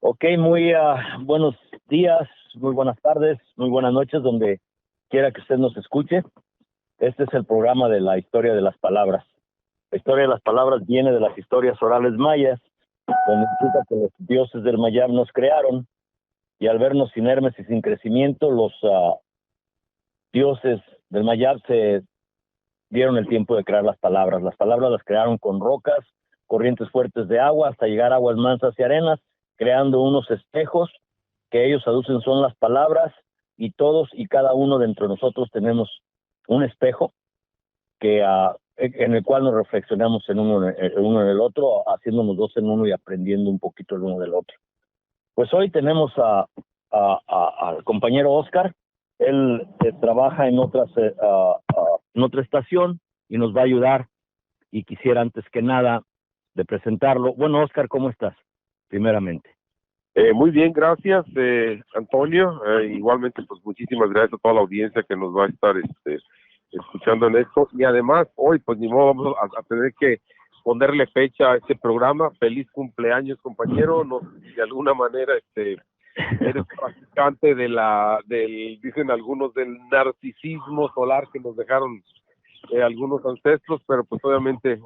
Ok, muy buenos días, muy buenas tardes, muy buenas noches, donde quiera que usted nos escuche. Este es el programa de la historia de las palabras. La historia de las palabras viene de las historias orales mayas, donde implica que los dioses del Mayab nos crearon, y al vernos inermes y sin crecimiento, los dioses del Mayab se dieron el tiempo de crear las palabras. Las palabras las crearon con rocas, corrientes fuertes de agua, hasta llegar a aguas mansas y arenas, creando unos espejos que ellos aducen son las palabras, y todos y cada uno de entre nosotros tenemos un espejo que en el cual nos reflexionamos en uno en el otro, haciéndonos dos en uno y aprendiendo un poquito el uno del otro. Pues hoy tenemos al compañero Oscar. Él trabaja en en otra estación y nos va a ayudar, y quisiera antes que nada de presentarlo. Bueno, Oscar, ¿cómo estás? Primeramente. Muy bien, gracias, Antonio. Igualmente, pues muchísimas gracias a toda la audiencia que nos va a estar escuchando en esto. Y además, hoy, pues ni modo, vamos a tener que ponerle fecha a este programa. Feliz cumpleaños, compañero. No sé si de alguna manera eres practicante dicen algunos, del narcisismo solar que nos dejaron algunos ancestros, pero pues obviamente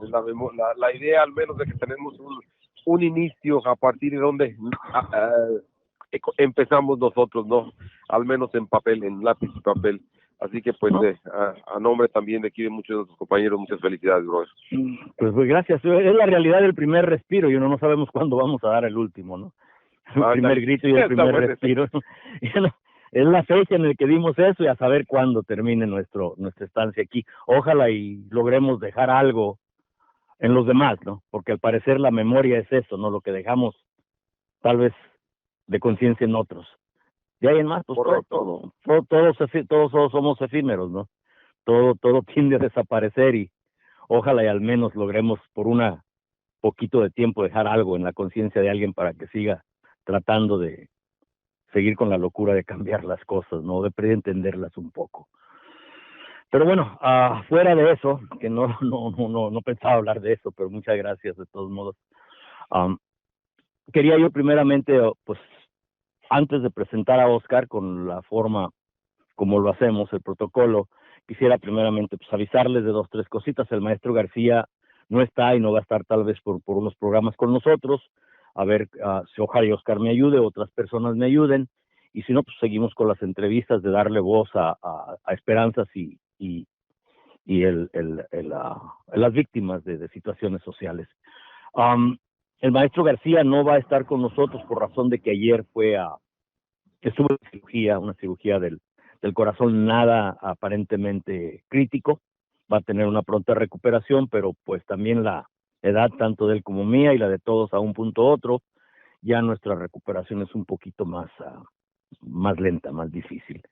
la idea, al menos, de que tenemos un inicio a partir de donde empezamos nosotros, ¿no? Al menos en papel, en lápiz y papel. Así que pues a nombre también de aquí de muchos de nuestros compañeros, muchas felicidades, brother. Pues gracias. Es la realidad del primer respiro, y uno no sabemos cuándo vamos a dar el último, ¿no? El primer grito y el primer respiro. Es la fecha en la que dimos eso, y a saber cuándo termine nuestra estancia aquí. Ojalá y logremos dejar algo en los demás, ¿no? Porque al parecer la memoria es eso, ¿no? Lo que dejamos tal vez de conciencia en otros. De ahí en más, pues todos somos efímeros, ¿no? Todo tiende a desaparecer, y ojalá y al menos logremos por una poquito de tiempo dejar algo en la conciencia de alguien para que siga tratando de seguir con la locura de cambiar las cosas, ¿no? De entenderlas un poco. Pero bueno, fuera de eso, que no pensaba hablar de eso, pero muchas gracias de todos modos. Quería yo primeramente, pues, antes de presentar a Oscar con la forma como lo hacemos, el protocolo, quisiera primeramente pues avisarles de 2, 3 cositas. El maestro García no está y no va a estar tal vez por unos programas con nosotros. A ver si ojalá y Oscar me ayude, otras personas me ayuden, y si no, pues seguimos con las entrevistas de darle voz a esperanzas y las víctimas de situaciones sociales. El maestro García no va a estar con nosotros por razón de que ayer estuvo en cirugía, una cirugía del corazón, nada aparentemente crítico. Va a tener una pronta recuperación, pero pues también la edad tanto de él como mía y la de todos a un punto u otro, ya nuestra recuperación es un poquito más lenta, más difícil.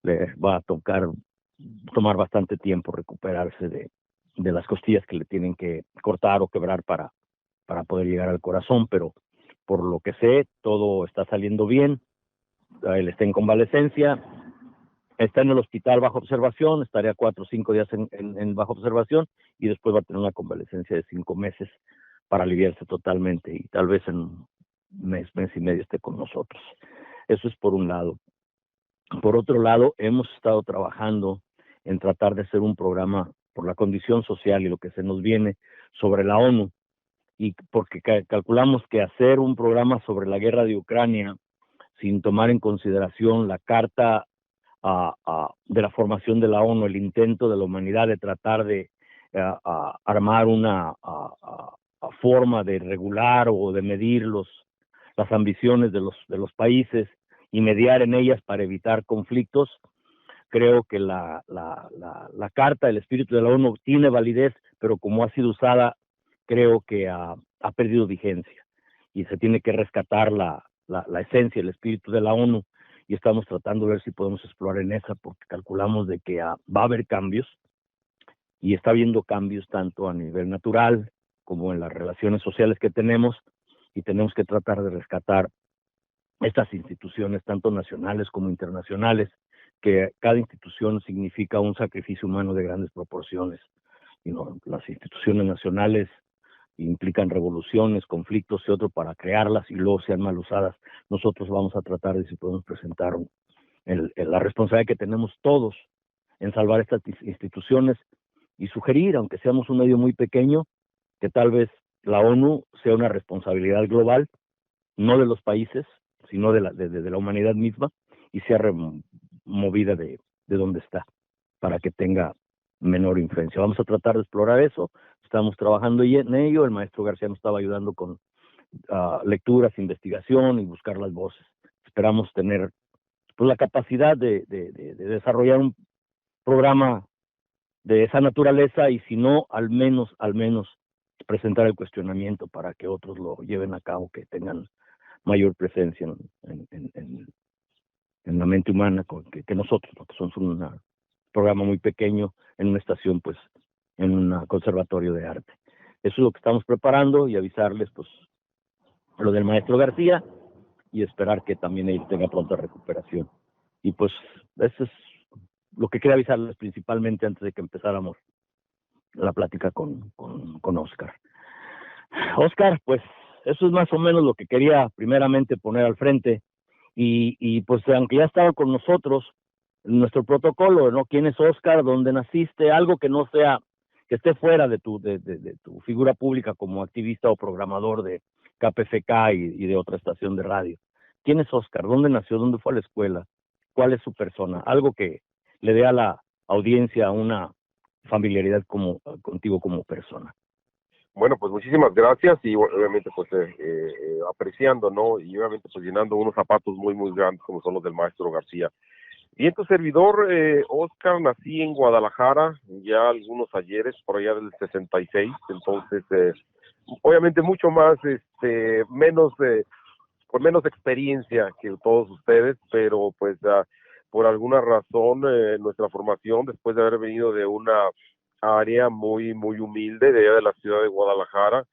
Le va a tomar bastante tiempo recuperarse de las costillas que le tienen que cortar o quebrar para poder llegar al corazón, pero por lo que sé, todo está saliendo bien. Él está en convalecencia, está en el hospital bajo observación, estaría 4 o 5 días en bajo observación, y después va a tener una convalecencia de 5 meses para aliviarse totalmente, y tal vez en un mes y medio esté con nosotros. Eso es por un lado. Por otro lado, hemos estado trabajando en tratar de hacer un programa por la condición social y lo que se nos viene sobre la ONU, y porque calculamos que hacer un programa sobre la guerra de Ucrania sin tomar en consideración la carta de la formación de la ONU, el intento de la humanidad de tratar de armar una forma de regular o de medir las ambiciones de los países y mediar en ellas para evitar conflictos. Creo que la carta, el espíritu de la ONU tiene validez, pero como ha sido usada, creo que ha perdido vigencia, y se tiene que rescatar la esencia, el espíritu de la ONU, y estamos tratando de ver si podemos explorar en esa, porque calculamos de que va a haber cambios, y está habiendo cambios tanto a nivel natural como en las relaciones sociales que tenemos, y tenemos que tratar de rescatar estas instituciones, tanto nacionales como internacionales, que cada institución significa un sacrificio humano de grandes proporciones. Las instituciones nacionales implican revoluciones, conflictos y otro para crearlas y luego sean mal usadas. Nosotros vamos a tratar de si podemos presentar la responsabilidad que tenemos todos en salvar estas instituciones y sugerir, aunque seamos un medio muy pequeño, que tal vez la ONU sea una responsabilidad global, no de los países, sino de la humanidad misma, y sea removida de donde está, para que tenga menor influencia. Vamos a tratar de explorar eso, estamos trabajando en ello, el maestro García nos estaba ayudando con lecturas, investigación y buscar las voces. Esperamos tener pues, la capacidad de desarrollar un programa de esa naturaleza y si no, al menos presentar el cuestionamiento para que otros lo lleven a cabo, que tengan mayor presencia en la mente humana que nosotros, ¿no? Que somos un programa muy pequeño en una estación, pues, en un conservatorio de arte. Eso es lo que estamos preparando y avisarles, pues, lo del maestro García y esperar que también él tenga pronta recuperación. Y pues, eso es lo que quería avisarles principalmente antes de que empezáramos la plática con Oscar. Oscar, pues, eso es más o menos lo que quería primeramente poner al frente. Y pues aunque ya estaba con nosotros nuestro protocolo, ¿no? ¿Quién es Oscar? ¿Dónde naciste? Algo que no sea, que esté fuera de tu figura pública como activista o programador de KPFK y de otra estación de radio. ¿Quién es Oscar? ¿Dónde nació? ¿Dónde fue a la escuela? ¿Cuál es su persona? Algo que le dé a la audiencia una familiaridad contigo como persona. Bueno, pues muchísimas gracias y obviamente pues apreciando, ¿no? Y obviamente pues llenando unos zapatos muy, muy grandes como son los del maestro García. Bien, tu servidor, Oscar, nací en Guadalajara ya algunos ayeres, por allá del 66, entonces obviamente mucho más, menos, con menos experiencia que todos ustedes, pero pues por alguna razón nuestra formación, después de haber venido de una área muy, muy humilde de allá de la ciudad de Guadalajara,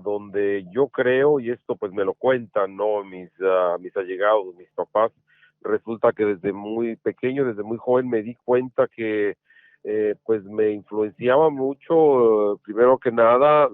donde yo creo, y esto pues me lo cuentan, ¿no? Mis allegados, mis papás, resulta que desde muy pequeño, desde muy joven me di cuenta que pues me influenciaba mucho, primero que nada,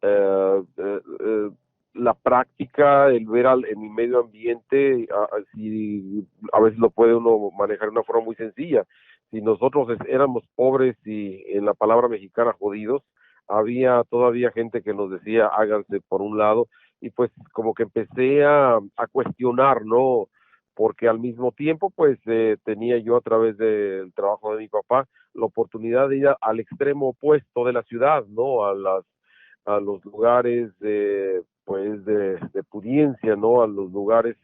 eh, eh, eh, la práctica, el ver en mi medio ambiente, si a veces lo puede uno manejar de una forma muy sencilla. Si nosotros éramos pobres y en la palabra mexicana jodidos, había todavía gente que nos decía háganse por un lado, y pues como que empecé a cuestionar, ¿no? Porque al mismo tiempo pues tenía yo a través del trabajo de mi papá la oportunidad de ir al extremo opuesto de la ciudad, ¿no? A los lugares pues de pudiencia, ¿no? A los lugares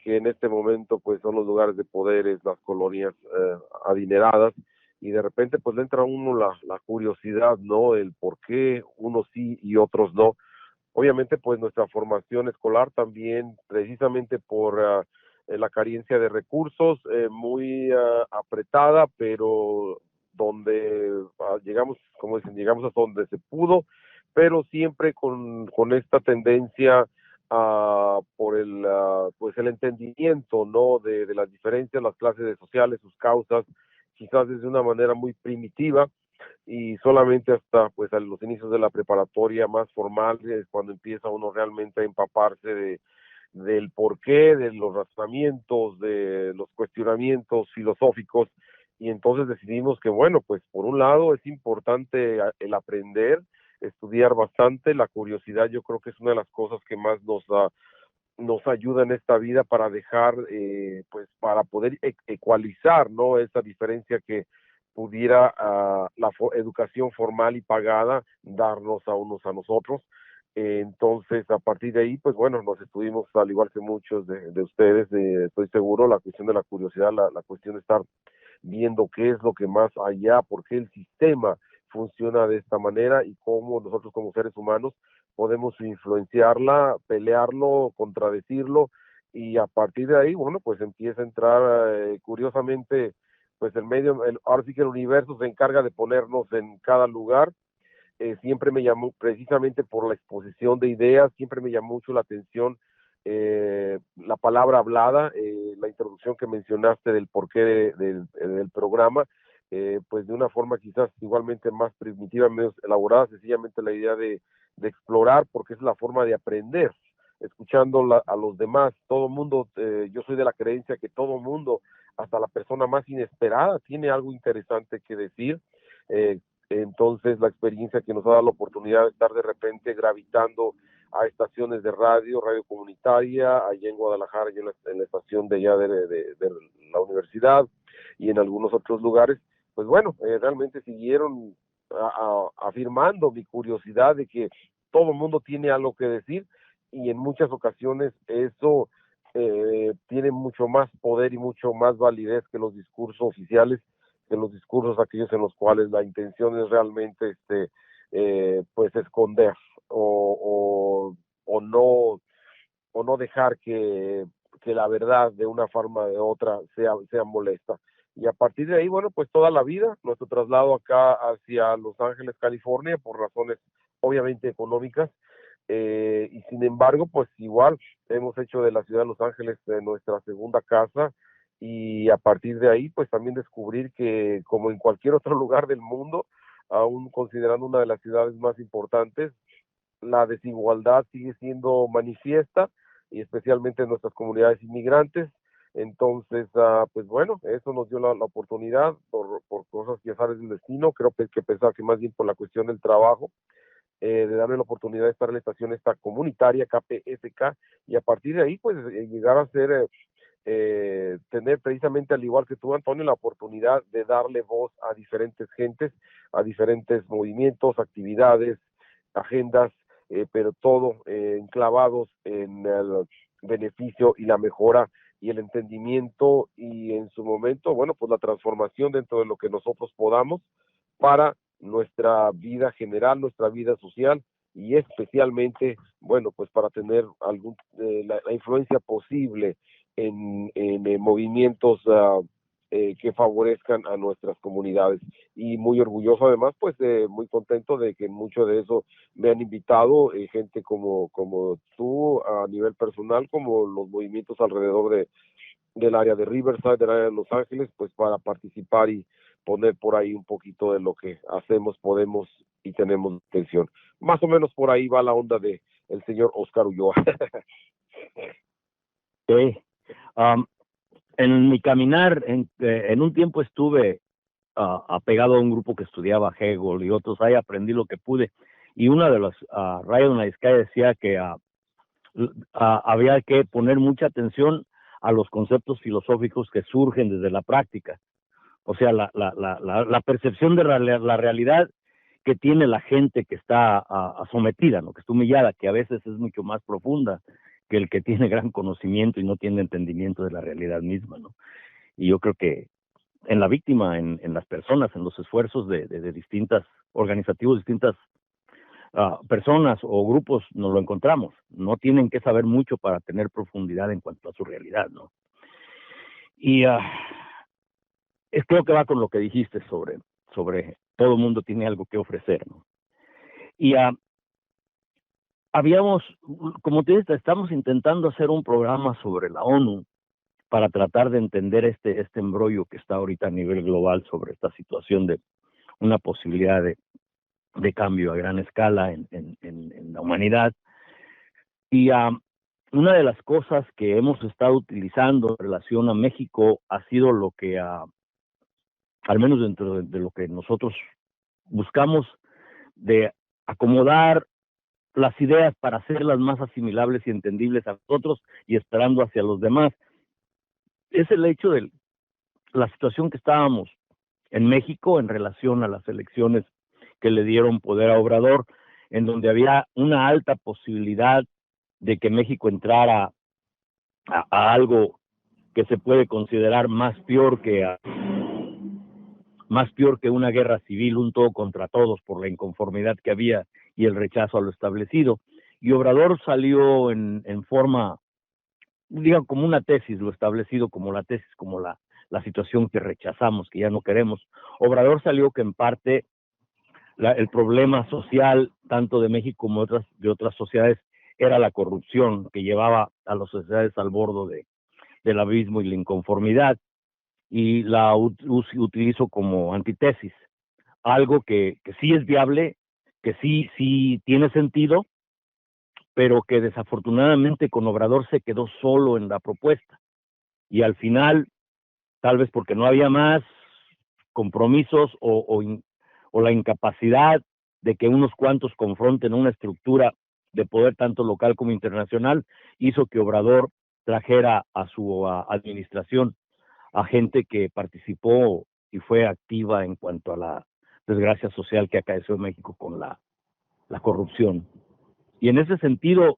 que en este momento pues son los lugares de poderes, las colonias adineradas, y de repente pues le entra a uno la curiosidad, ¿no? El por qué unos sí y otros no. Obviamente pues nuestra formación escolar también, precisamente por la carencia de recursos, muy apretada, pero donde llegamos, como dicen, llegamos hasta donde se pudo, pero siempre con esta tendencia por pues el entendimiento, ¿no? De las diferencias, las clases sociales, sus causas, quizás desde una manera muy primitiva, y solamente hasta pues a los inicios de la preparatoria más formal es cuando empieza uno realmente a empaparse del porqué, de los razonamientos, de los cuestionamientos filosóficos, y entonces decidimos que bueno, pues por un lado es importante el aprender, estudiar bastante. La curiosidad yo creo que es una de las cosas que más nos ayuda en esta vida para dejar, pues para poder ecualizar, ¿no? Esa diferencia que pudiera educación formal y pagada darnos a unos a nosotros. Entonces, a partir de ahí, pues bueno, nos estuvimos, al igual que muchos de ustedes, estoy seguro, la cuestión de la curiosidad, la cuestión de estar viendo qué es lo que más allá, por qué el sistema funciona de esta manera y cómo nosotros como seres humanos podemos influenciarla, pelearlo, contradecirlo, y a partir de ahí, bueno, pues empieza a entrar curiosamente, pues ahora sí que el universo se encarga de ponernos en cada lugar. Siempre me llamó, precisamente por la exposición de ideas, siempre me llamó mucho la atención la palabra hablada, la introducción que mencionaste del porqué del programa, pues de una forma quizás igualmente más primitiva, menos elaborada, sencillamente la idea de explorar, porque es la forma de aprender, escuchando a los demás. Todo mundo, yo soy de la creencia que todo mundo, hasta la persona más inesperada, tiene algo interesante que decir. Entonces la experiencia que nos ha dado la oportunidad de estar de repente gravitando a estaciones de radio comunitaria, allá en Guadalajara, y en la estación de allá de la universidad y en algunos otros lugares, pues bueno, realmente siguieron afirmando mi curiosidad de que todo el mundo tiene algo que decir, y en muchas ocasiones eso tiene mucho más poder y mucho más validez que los discursos oficiales, que los discursos aquellos en los cuales la intención es realmente pues esconder o no dejar que la verdad de una forma o de otra sea molesta. Y a partir de ahí, bueno, pues toda la vida, nuestro traslado acá hacia Los Ángeles, California, por razones obviamente económicas, y sin embargo, pues igual hemos hecho de la ciudad de Los Ángeles nuestra segunda casa, y a partir de ahí, pues también descubrir que como en cualquier otro lugar del mundo, aún considerando una de las ciudades más importantes, la desigualdad sigue siendo manifiesta, y especialmente en nuestras comunidades inmigrantes. Entonces, pues bueno, eso nos dio la oportunidad por cosas que ya sabes del destino, creo que pensaba que más bien por la cuestión del trabajo, de darle la oportunidad de estar en la estación esta comunitaria KPFK, y a partir de ahí pues llegar a ser tener precisamente, al igual que tú, Antonio, la oportunidad de darle voz a diferentes gentes, a diferentes movimientos, actividades, agendas, pero todo enclavados en el beneficio y la mejora y el entendimiento, y en su momento, bueno, pues la transformación dentro de lo que nosotros podamos para nuestra vida general, nuestra vida social, y especialmente, bueno, pues para tener la influencia posible en movimientos que favorezcan a nuestras comunidades. Y muy orgulloso además, pues muy contento de que mucho de eso me han invitado gente como tú a nivel personal, como los movimientos alrededor del área de Riverside, del área de Los Ángeles, pues para participar y poner por ahí un poquito de lo que hacemos, podemos y tenemos intención. Más o menos por ahí va la onda de el señor Oscar Ulloa. Sí. En mi caminar, en un tiempo estuve apegado a un grupo que estudiaba Hegel y otros, ahí aprendí lo que pude. Y una de las Ryan Naisky decía que había que poner mucha atención a los conceptos filosóficos que surgen desde la práctica. O sea, la percepción de la realidad que tiene la gente que está sometida, ¿no? Que está humillada, que a veces es mucho más profunda que el que tiene gran conocimiento y no tiene entendimiento de la realidad misma, ¿no? Y yo creo que en la víctima, en las personas, en los esfuerzos de distintas organizativos, distintas personas o grupos, nos lo encontramos. No tienen que saber mucho para tener profundidad en cuanto a su realidad, ¿no? Y creo que va con lo que dijiste sobre todo el mundo tiene algo que ofrecer, ¿no? Y como te dije, estamos intentando hacer un programa sobre la ONU para tratar de entender este embrollo que está ahorita a nivel global sobre esta situación de una posibilidad de cambio a gran escala en la humanidad. Y una de las cosas que hemos estado utilizando en relación a México ha sido lo que, al menos dentro de lo que nosotros buscamos, de acomodar las ideas para hacerlas más asimilables y entendibles a nosotros y esperando hacia los demás. Es el hecho de la situación que estábamos en México en relación a las elecciones que le dieron poder a Obrador, en donde había una alta posibilidad de que México entrara a algo que se puede considerar más peor que una guerra civil, un todo contra todos por la inconformidad que había y el rechazo a lo establecido. Y Obrador salió en forma, digan, como una tesis, lo establecido como la tesis, como la situación que rechazamos, que ya no queremos. Obrador salió que en parte el problema social, tanto de México como de otras sociedades, era la corrupción que llevaba a las sociedades al borde del abismo y la inconformidad. y la utilizo como antítesis, algo que sí es viable, que sí tiene sentido, pero que desafortunadamente con Obrador se quedó solo en la propuesta. Y al final, tal vez porque no había más compromisos o la incapacidad de que unos cuantos confronten una estructura de poder tanto local como internacional, hizo que Obrador trajera a su administración a gente que participó y fue activa en cuanto a la desgracia social que acaeció en México con la corrupción. Y en ese sentido,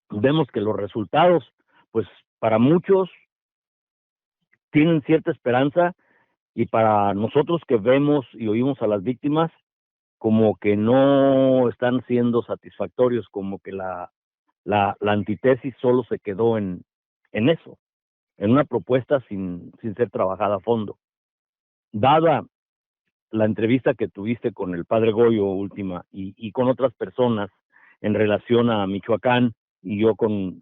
vemos que los resultados, pues para muchos tienen cierta esperanza, y para nosotros que vemos y oímos a las víctimas, como que no están siendo satisfactorios, como que la antítesis solo se quedó en eso, en una propuesta sin ser trabajada a fondo. Dada la entrevista que tuviste con el padre Goyo última y con otras personas en relación a Michoacán, y yo con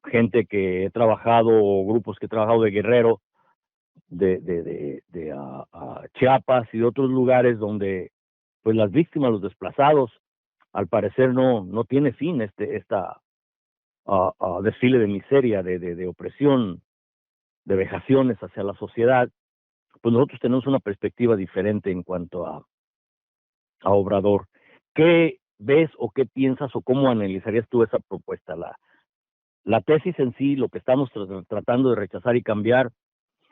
gente que he trabajado, o grupos que he trabajado de Guerrero, de Chiapas y de otros lugares donde pues las víctimas, los desplazados, al parecer no tiene fin esta desfile de miseria, de opresión, de vejaciones hacia la sociedad. Pues nosotros tenemos una perspectiva diferente en cuanto a Obrador. ¿Qué ves o qué piensas o cómo analizarías tú esa propuesta? La tesis en sí, lo que estamos tratando de rechazar y cambiar,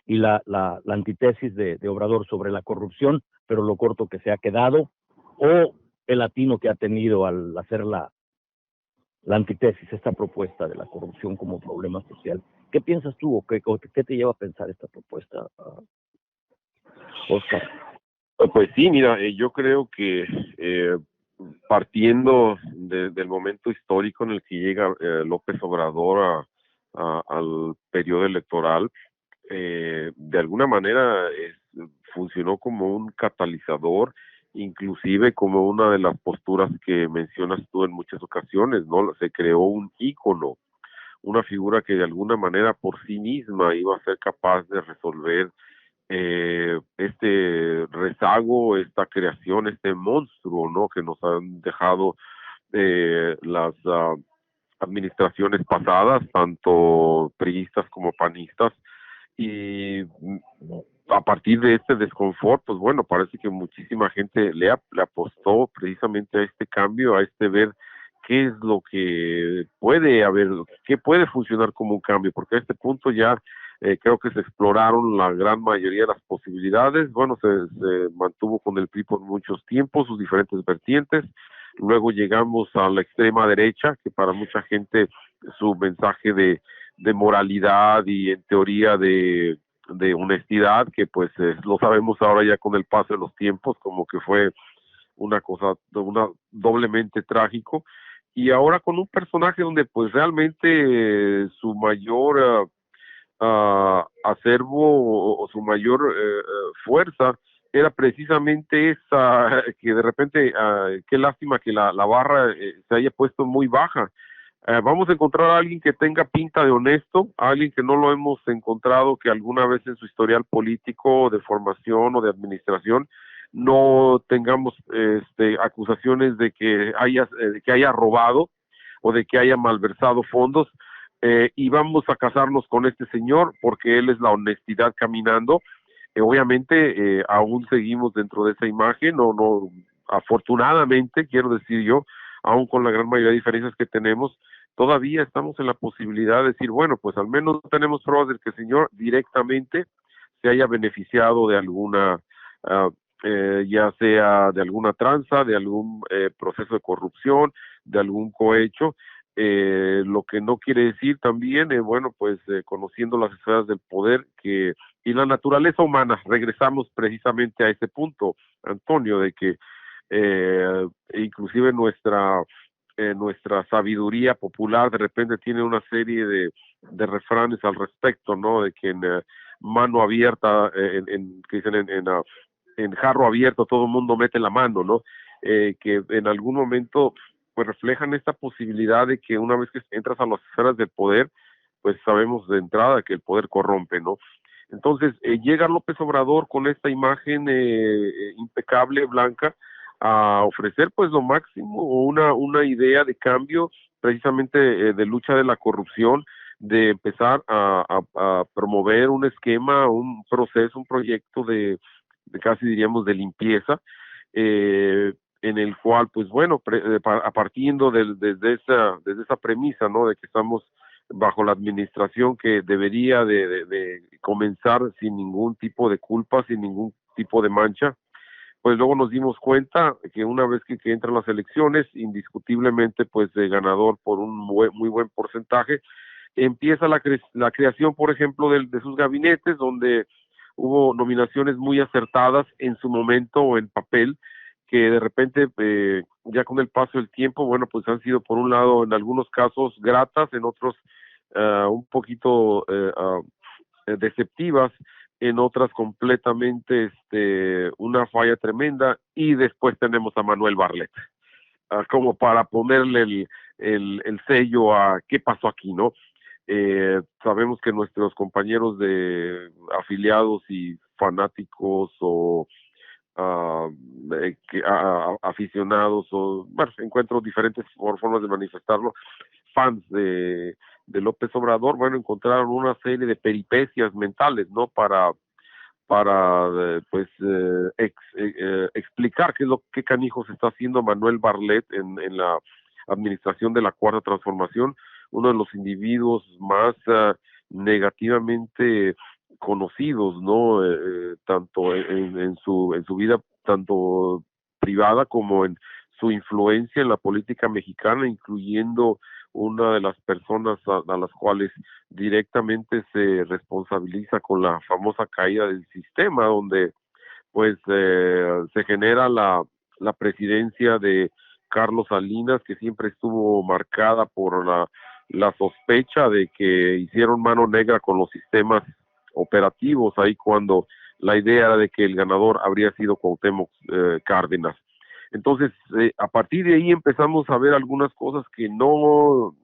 y la antítesis de Obrador sobre la corrupción, pero lo corto que se ha quedado, o el latino que ha tenido al hacer la antítesis, esta propuesta de la corrupción como problema social. ¿Qué piensas tú o qué te lleva a pensar esta propuesta, Oscar? Pues sí, mira, yo creo que partiendo del momento histórico en el que llega López Obrador al periodo electoral, de alguna manera funcionó como un catalizador, inclusive como una de las posturas que mencionas tú en muchas ocasiones, ¿no? Se creó un ícono, una figura que de alguna manera por sí misma iba a ser capaz de resolver este rezago, esta creación, este monstruo, ¿no? Que nos han dejado las administraciones pasadas, tanto priistas como panistas, y a partir de este desconfort, pues bueno, parece que muchísima gente le apostó precisamente a este cambio, a este ver qué es lo que puede haber, qué puede funcionar como un cambio, porque a este punto ya creo que se exploraron la gran mayoría de las posibilidades. Bueno, se mantuvo con el PRI por muchos tiempos, sus diferentes vertientes. Luego llegamos a la extrema derecha, que para mucha gente su mensaje de moralidad y en teoría de honestidad, que pues lo sabemos ahora ya con el paso de los tiempos, como que fue una cosa doblemente trágico. Y ahora con un personaje donde pues realmente su mayor acervo o su mayor fuerza era precisamente esa, que de repente, qué lástima que la barra se haya puesto muy baja. Vamos a encontrar a alguien que tenga pinta de honesto, a alguien que no lo hemos encontrado, que alguna vez en su historial político, de formación o de administración, no tengamos acusaciones de que haya robado o de que haya malversado fondos, y vamos a casarnos con este señor porque él es la honestidad caminando. Obviamente aún seguimos dentro de esa imagen, no, afortunadamente, quiero decir yo, aún con la gran mayoría de diferencias que tenemos, todavía estamos en la posibilidad de decir, bueno, pues al menos tenemos pruebas de que el señor directamente se haya beneficiado de alguna, ya sea de alguna tranza, de algún proceso de corrupción, de algún cohecho. Lo que no quiere decir también, bueno, pues conociendo las esferas del poder y la naturaleza humana, regresamos precisamente a ese punto, Antonio, de que inclusive nuestra sabiduría popular de repente tiene una serie de refranes al respecto, ¿no? De que en mano abierta, que dicen en jarro abierto todo el mundo mete la mano, ¿no? Que en algún momento pues reflejan esta posibilidad de que una vez que entras a las esferas del poder, pues sabemos de entrada que el poder corrompe, ¿no? Entonces, llega López Obrador con esta imagen impecable, blanca, a ofrecer pues lo máximo, o una idea de cambio, precisamente de lucha de la corrupción, de empezar a promover un esquema, un proceso, un proyecto de casi diríamos de limpieza, en el cual, pues bueno, partiendo desde esa premisa, ¿no? De que estamos bajo la administración que debería de comenzar sin ningún tipo de culpa, sin ningún tipo de mancha, pues luego nos dimos cuenta que una vez que entran las elecciones, indiscutiblemente, pues de ganador por un muy buen porcentaje, empieza la creación, por ejemplo, de sus gabinetes, donde hubo nominaciones muy acertadas en su momento o en papel, que de repente, ya con el paso del tiempo, bueno, pues han sido por un lado en algunos casos gratas, en otros un poquito deceptivas, en otras completamente una falla tremenda, y después tenemos a Manuel Bartlett, como para ponerle el sello a qué pasó aquí, ¿no? Sabemos que nuestros compañeros de afiliados y fanáticos o aficionados, o bueno, encuentro diferentes formas de manifestarlo, fans de López Obrador, bueno, encontraron una serie de peripecias mentales, ¿no? Para explicar qué canijos está haciendo Manuel Bartlett en la administración de la Cuarta Transformación, uno de los individuos más negativamente conocidos, ¿no? Tanto en su vida, tanto privada como en su influencia en la política mexicana, incluyendo una de las personas a las cuales directamente se responsabiliza con la famosa caída del sistema, donde pues se genera la presidencia de Carlos Salinas, que siempre estuvo marcada por la sospecha de que hicieron mano negra con los sistemas operativos, ahí cuando la idea era de que el ganador habría sido Cuauhtémoc Cárdenas. Entonces, a partir de ahí empezamos a ver algunas cosas que no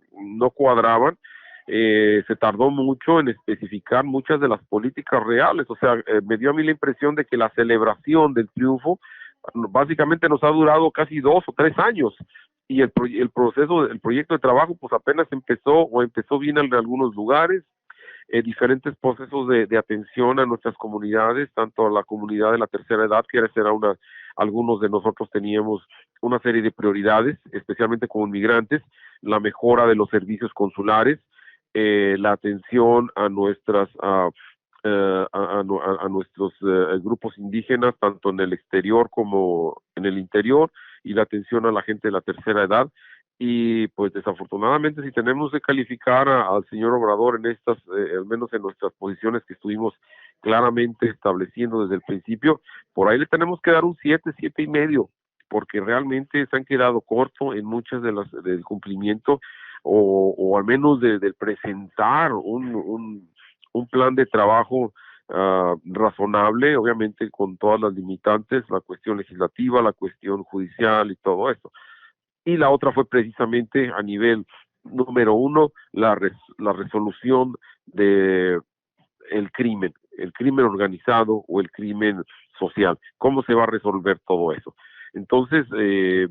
cuadraban. Se tardó mucho en especificar muchas de las políticas reales, o sea, me dio a mí la impresión de que la celebración del triunfo básicamente nos ha durado casi 2 o 3 años, y el proyecto de trabajo pues apenas empezó bien en algunos lugares, diferentes procesos de atención a nuestras comunidades, tanto a la comunidad de la tercera edad, que algunos de nosotros teníamos una serie de prioridades, especialmente como inmigrantes, la mejora de los servicios consulares, la atención a nuestros grupos indígenas, tanto en el exterior como en el interior, y la atención a la gente de la tercera edad. Y pues desafortunadamente, si tenemos que calificar al señor Obrador en estas, al menos en nuestras posiciones que estuvimos claramente estableciendo desde el principio, por ahí le tenemos que dar un 7, 7.5, porque realmente se han quedado corto en muchas del cumplimiento, o al menos del presentar un plan de trabajo razonable, obviamente con todas las limitantes, la cuestión legislativa, la cuestión judicial y todo eso. Y la otra fue precisamente a nivel número 1, la resolución de el crimen organizado o el crimen social. ¿Cómo se va a resolver todo eso? Entonces,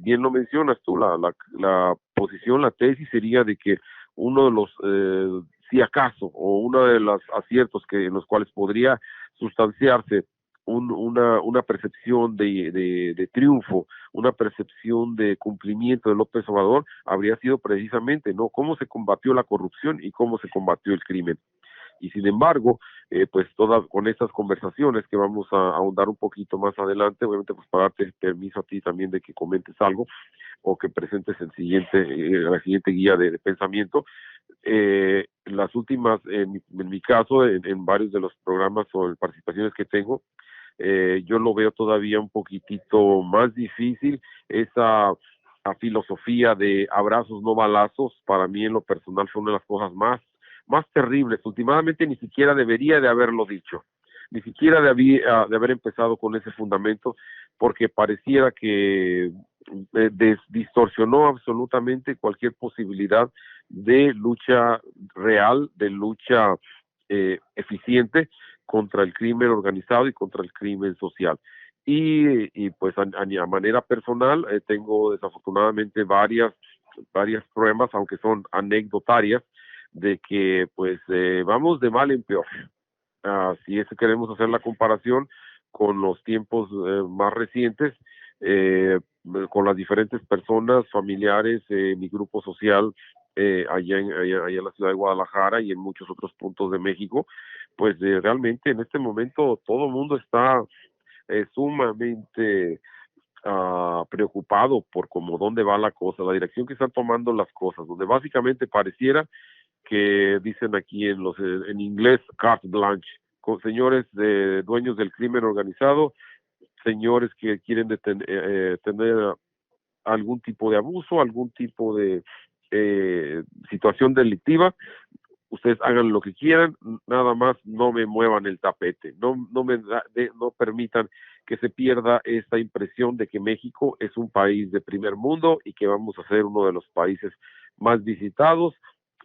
bien lo mencionas tú, la posición, la tesis sería de que uno de los, si acaso, o uno de los aciertos en los cuales podría sustanciarse una percepción de triunfo, una percepción de cumplimiento de López Obrador, habría sido precisamente, ¿no?, cómo se combatió la corrupción y cómo se combatió el crimen. Y sin embargo, pues con estas conversaciones que vamos a ahondar un poquito más adelante, obviamente pues para darte permiso a ti también de que comentes algo o que presentes la siguiente guía de pensamiento, las últimas, en mi caso, en varios de los programas o participaciones que tengo, yo lo veo todavía un poquitito más difícil, esa filosofía de abrazos no balazos. Para mí en lo personal fue una de las cosas más terribles. Últimamente ni siquiera debería de haberlo dicho, ni siquiera de haber empezado con ese fundamento, porque pareciera que distorsionó absolutamente cualquier posibilidad de lucha real, de lucha eficiente contra el crimen organizado y contra el crimen social. Y pues a manera personal tengo desafortunadamente varias pruebas, aunque son anecdotarias, de que pues vamos de mal en peor. Si es que queremos hacer la comparación con los tiempos más recientes, con las diferentes personas, familiares, mi grupo social allá en la ciudad de Guadalajara y en muchos otros puntos de México, pues realmente en este momento todo el mundo está sumamente preocupado por cómo dónde va la cosa, la dirección que están tomando las cosas, donde básicamente pareciera que dicen aquí en inglés carte blanche, con señores dueños del crimen organizado, señores que quieren tener algún tipo de abuso, algún tipo de situación delictiva. Ustedes hagan lo que quieran, nada más no me muevan el tapete, no permitan que se pierda esta impresión de que México es un país de primer mundo y que vamos a ser uno de los países más visitados,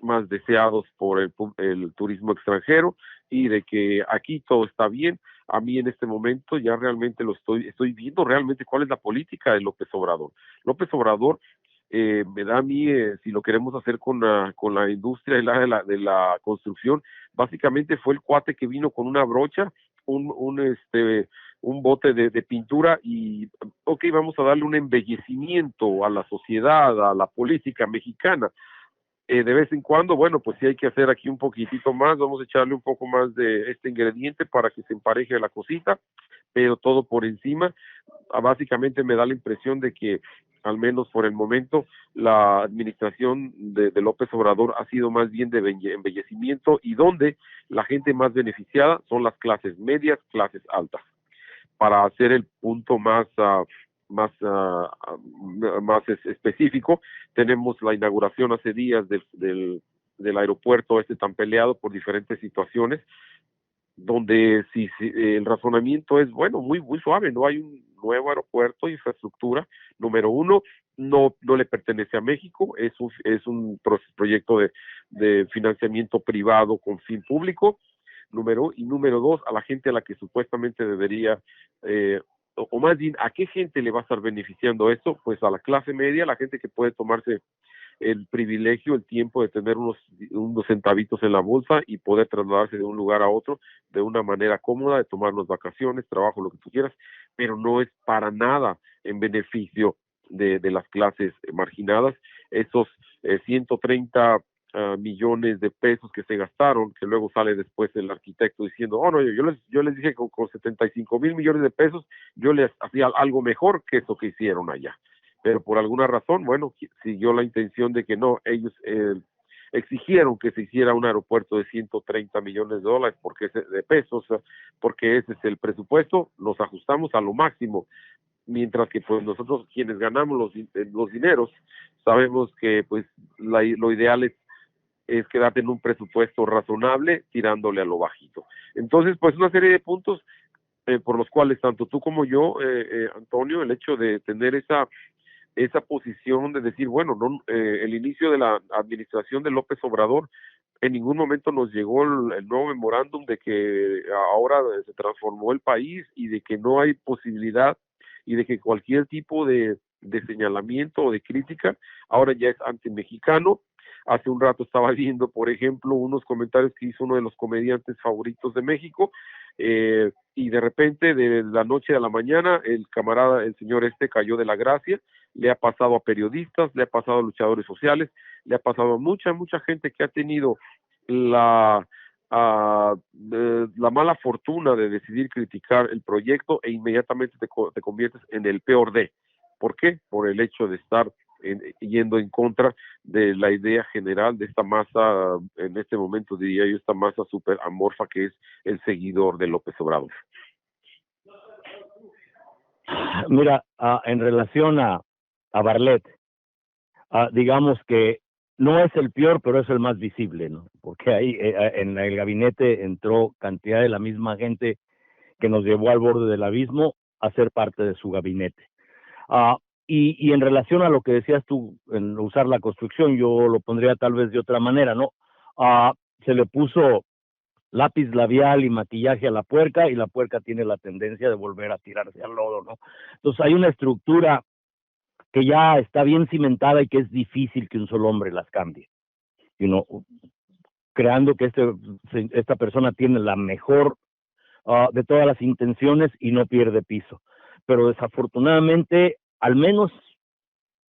más deseados por el turismo extranjero, y de que aquí todo está bien. A mí en este momento ya realmente estoy viendo realmente cuál es la política de López Obrador. López Obrador me da a mí, si lo queremos hacer con la industria de la construcción, básicamente fue el cuate que vino con una brocha, un bote de pintura y, ok, vamos a darle un embellecimiento a la sociedad, a la política mexicana. De vez en cuando, bueno, pues sí hay que hacer aquí un poquitito más, vamos a echarle un poco más de este ingrediente para que se empareje la cosita, pero todo por encima. Básicamente me da la impresión de que, al menos por el momento, la administración de López Obrador ha sido más bien de embellecimiento, y donde la gente más beneficiada son las clases medias, clases altas. Para hacer el punto más específico, tenemos la inauguración hace días del aeropuerto tan peleado por diferentes situaciones, donde si el razonamiento es, bueno, muy suave, no hay un nuevo aeropuerto, infraestructura. Número uno, no le pertenece a México, es un proyecto de financiamiento privado con fin público. Número dos, a la gente a la que supuestamente debería, o más bien, ¿a qué gente le va a estar beneficiando esto? Pues a la clase media, la gente que puede tomarse el privilegio, el tiempo de tener unos centavitos en la bolsa y poder trasladarse de un lugar a otro de una manera cómoda, de tomarnos vacaciones, trabajo, lo que tú quieras, pero no es para nada en beneficio de las clases marginadas. Esos 130 millones de pesos que se gastaron, que luego sale después el arquitecto diciendo, oh no, yo les dije que con 75 mil millones de pesos yo les hacía algo mejor que eso que hicieron allá. Pero por alguna razón, bueno, siguió la intención de que no, ellos exigieron que se hiciera un aeropuerto de 130 millones de dólares, de pesos, porque ese es el presupuesto, nos ajustamos a lo máximo, mientras que pues nosotros quienes ganamos los dineros, sabemos que pues lo ideal es quedarte en un presupuesto razonable, tirándole a lo bajito. Entonces, pues una serie de puntos por los cuales tanto tú como yo, Antonio, el hecho de tener esa posición de decir, bueno, el inicio de la administración de López Obrador, en ningún momento nos llegó el nuevo memorándum de que ahora se transformó el país y de que no hay posibilidad y de que cualquier tipo de señalamiento o de crítica ahora ya es antimexicano. Hace un rato estaba viendo, por ejemplo, unos comentarios que hizo uno de los comediantes favoritos de México, y de repente, de la noche a la mañana, el señor cayó de la gracia. Le ha pasado a periodistas, le ha pasado a luchadores sociales, le ha pasado a mucha gente que ha tenido la mala fortuna de decidir criticar el proyecto, e inmediatamente te conviertes en el peor de. ¿Por qué? Por el hecho de estar yendo en contra de la idea general de esta masa, en este momento diría yo, esta masa súper amorfa que es el seguidor de López Obrador. Mira, en relación a Bartlett, digamos que no es el peor, pero es el más visible, ¿no? Porque ahí en el gabinete entró cantidad de la misma gente que nos llevó al borde del abismo a ser parte de su gabinete. Y en relación a lo que decías tú, en usar la construcción, yo lo pondría tal vez de otra manera, ¿no? Se le puso lápiz labial y maquillaje a la puerca, y la puerca tiene la tendencia de volver a tirarse al lodo, ¿no? Entonces hay una estructura que ya está bien cimentada y que es difícil que un solo hombre las cambie. You know, creando que esta persona tiene la mejor de todas las intenciones y no pierde piso. Pero desafortunadamente, al menos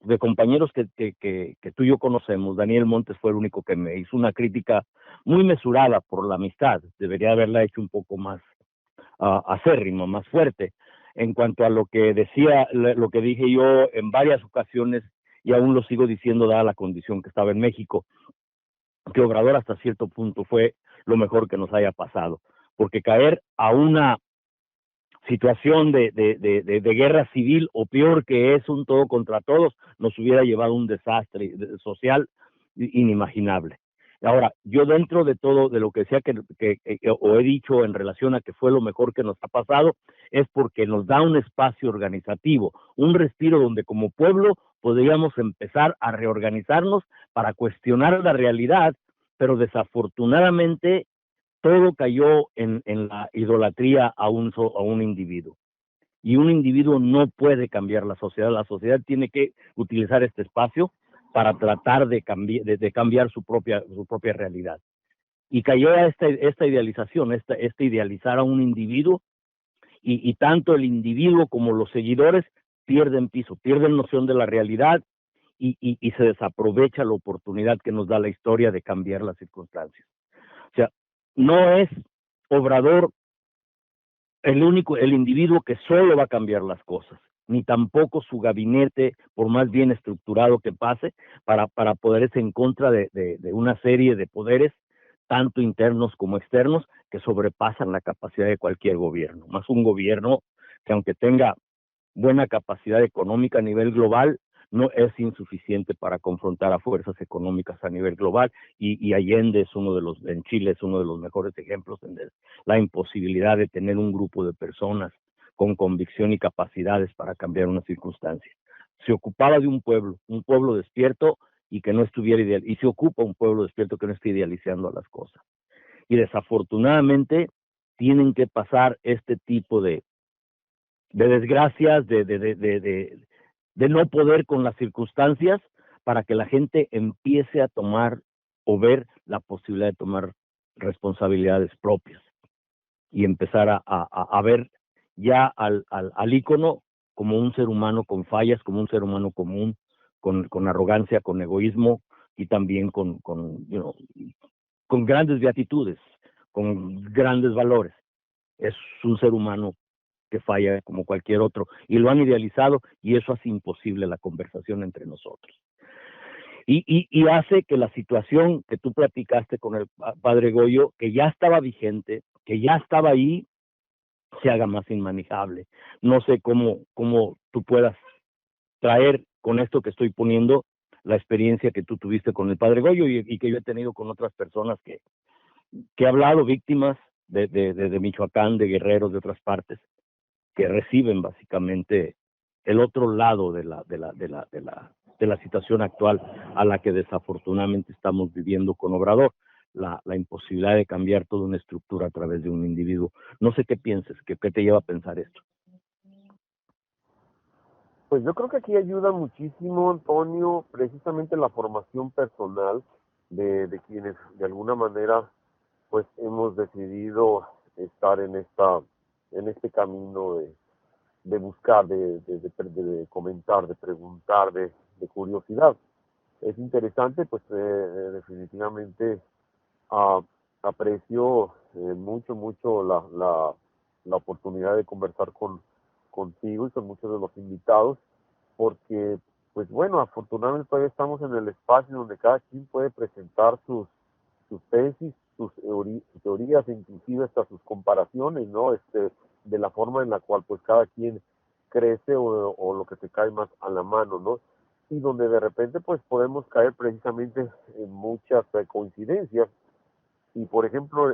de compañeros que tú y yo conocemos, Daniel Montes fue el único que me hizo una crítica muy mesurada por la amistad. Debería haberla hecho un poco más acérrimo, más fuerte, en cuanto a lo que decía, lo que dije yo en varias ocasiones, y aún lo sigo diciendo dada la condición que estaba en México, que Obrador hasta cierto punto fue lo mejor que nos haya pasado, porque caer a una situación de guerra civil, o peor que es un todo contra todos, nos hubiera llevado a un desastre social inimaginable. Ahora, yo dentro de todo, de lo que sea o he dicho en relación a que fue lo mejor que nos ha pasado, es porque nos da un espacio organizativo, un respiro donde como pueblo podríamos empezar a reorganizarnos para cuestionar la realidad, pero desafortunadamente todo cayó en la idolatría a un individuo. Y un individuo no puede cambiar la sociedad tiene que utilizar este espacio para tratar de cambiar su propia realidad. Y cayó a esta idealización, este idealizar a un individuo, y tanto el individuo como los seguidores pierden piso, pierden noción de la realidad, y se desaprovecha la oportunidad que nos da la historia de cambiar las circunstancias. O sea, no es Obrador el individuo que solo va a cambiar las cosas, ni tampoco su gabinete, por más bien estructurado que pase, para poderse en contra de una serie de poderes, tanto internos como externos, que sobrepasan la capacidad de cualquier gobierno. Más un gobierno que, aunque tenga buena capacidad económica a nivel global, no es insuficiente para confrontar a fuerzas económicas a nivel global, y Allende es en Chile es uno de los mejores ejemplos en la imposibilidad de tener un grupo de personas con convicción y capacidades para cambiar una circunstancia. Se ocupaba de un pueblo despierto y que no estuviera ideal, y se ocupa un pueblo despierto que no esté idealizando a las cosas. Y desafortunadamente tienen que pasar este tipo de desgracias, de no poder con las circunstancias, para que la gente empiece a tomar o ver la posibilidad de tomar responsabilidades propias y empezar a ver ya al ícono como un ser humano con fallas, como un ser humano común, con arrogancia, con egoísmo, y también con grandes beatitudes, con grandes valores. Es un ser humano que falla como cualquier otro, y lo han idealizado, y eso hace imposible la conversación entre nosotros. Y hace que la situación que tú platicaste con el padre Goyo, que ya estaba vigente, que ya estaba ahí, se haga más inmanejable. No sé cómo tú puedas traer con esto que estoy poniendo la experiencia que tú tuviste con el padre Goyo, y que yo he tenido con otras personas que he hablado, víctimas de Michoacán, de Guerrero, de otras partes, que reciben básicamente el otro lado de la situación actual a la que desafortunadamente estamos viviendo con Obrador, la imposibilidad de cambiar toda una estructura a través de un individuo. No sé qué pienses, qué te lleva a pensar esto. Pues yo creo que aquí ayuda muchísimo, Antonio, precisamente la formación personal de quienes de alguna manera pues hemos decidido estar en este camino de buscar, de comentar, de preguntar, de curiosidad. Es interesante, pues definitivamente aprecio mucho la oportunidad de conversar contigo y con muchos de los invitados, porque, pues bueno, afortunadamente todavía estamos en el espacio donde cada quien puede presentar sus tesis, sus teorías, e inclusive hasta sus comparaciones, ¿no? De la forma en la cual pues cada quien crece o lo que te cae más a la mano, ¿no? Y donde de repente pues podemos caer precisamente en muchas coincidencias. Y por ejemplo,